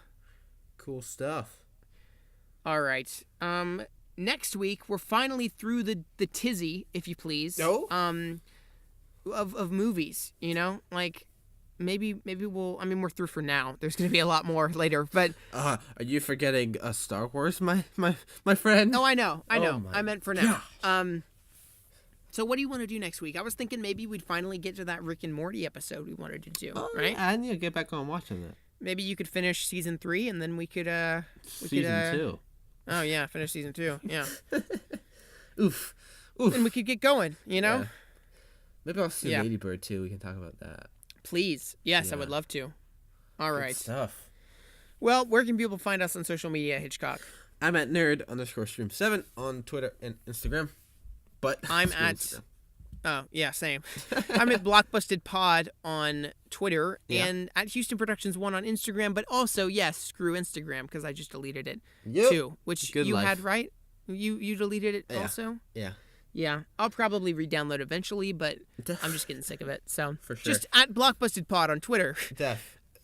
cool stuff. All right. Next week we're finally through the tizzy, if you please. Of movies. You know, like maybe we'll. I mean, we're through for now. There's going to be a lot more later. But are you forgetting Star Wars, my friend? Oh, I know. I meant for now. Gosh. So what do you want to do next week? I was thinking maybe we'd finally get to that Rick and Morty episode we wanted to do, right? Yeah, I need to get back on watching that. Maybe you could finish season 3, and then we could season 2. Oh yeah, finish season 2. Yeah. Oof. And we could get going. You know. Yeah. Maybe I'll see Lady Bird too. We can talk about that. Please. Yes, I would love to. All right. Good stuff. Well, where can people find us on social media, Hitchcock? I'm at nerd_stream7 on Twitter and Instagram. But I'm at Instagram. Oh, yeah, same. I'm at Blockbusted Pod on Twitter and at Houston Productions 1 on Instagram, but also, yes, screw Instagram, because I just deleted it too, which you had, right? You deleted it also? Yeah. Yeah, I'll probably re-download eventually, but I'm just getting sick of it. So for sure. Just at Blockbusted Pod on Twitter.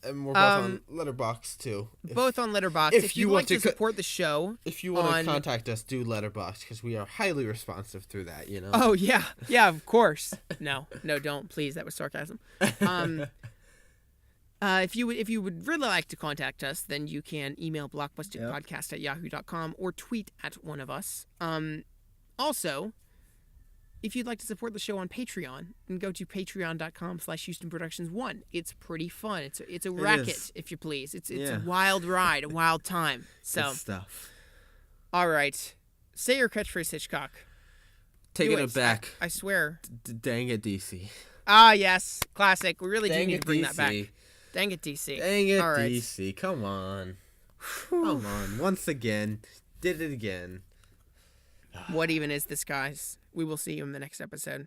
And we're both on Letterboxd too. Both on Letterboxd. If you'd like to support the show, if you want to contact us, do Letterboxd, because we are highly responsive through that. You know. Oh yeah, of course. No, don't, please. That was sarcasm. If you would really like to contact us, then you can email blockbustedpodcast@yahoo.com or tweet at one of us. Also, if you'd like to support the show on Patreon, then go to patreon.com/HoustonProductions1. It's pretty fun. It's a racket, if you please. It's a wild ride, a wild time. So good stuff. All right. Say your catchphrase, Hitchcock. Taking it back. I swear. Dang it, DC. Ah, yes. Classic. We really do need to bring that back. Dang it, DC. Dang it, DC. Come on. Come on. Once again. Did it again. What even is this, guys? We will see you in the next episode.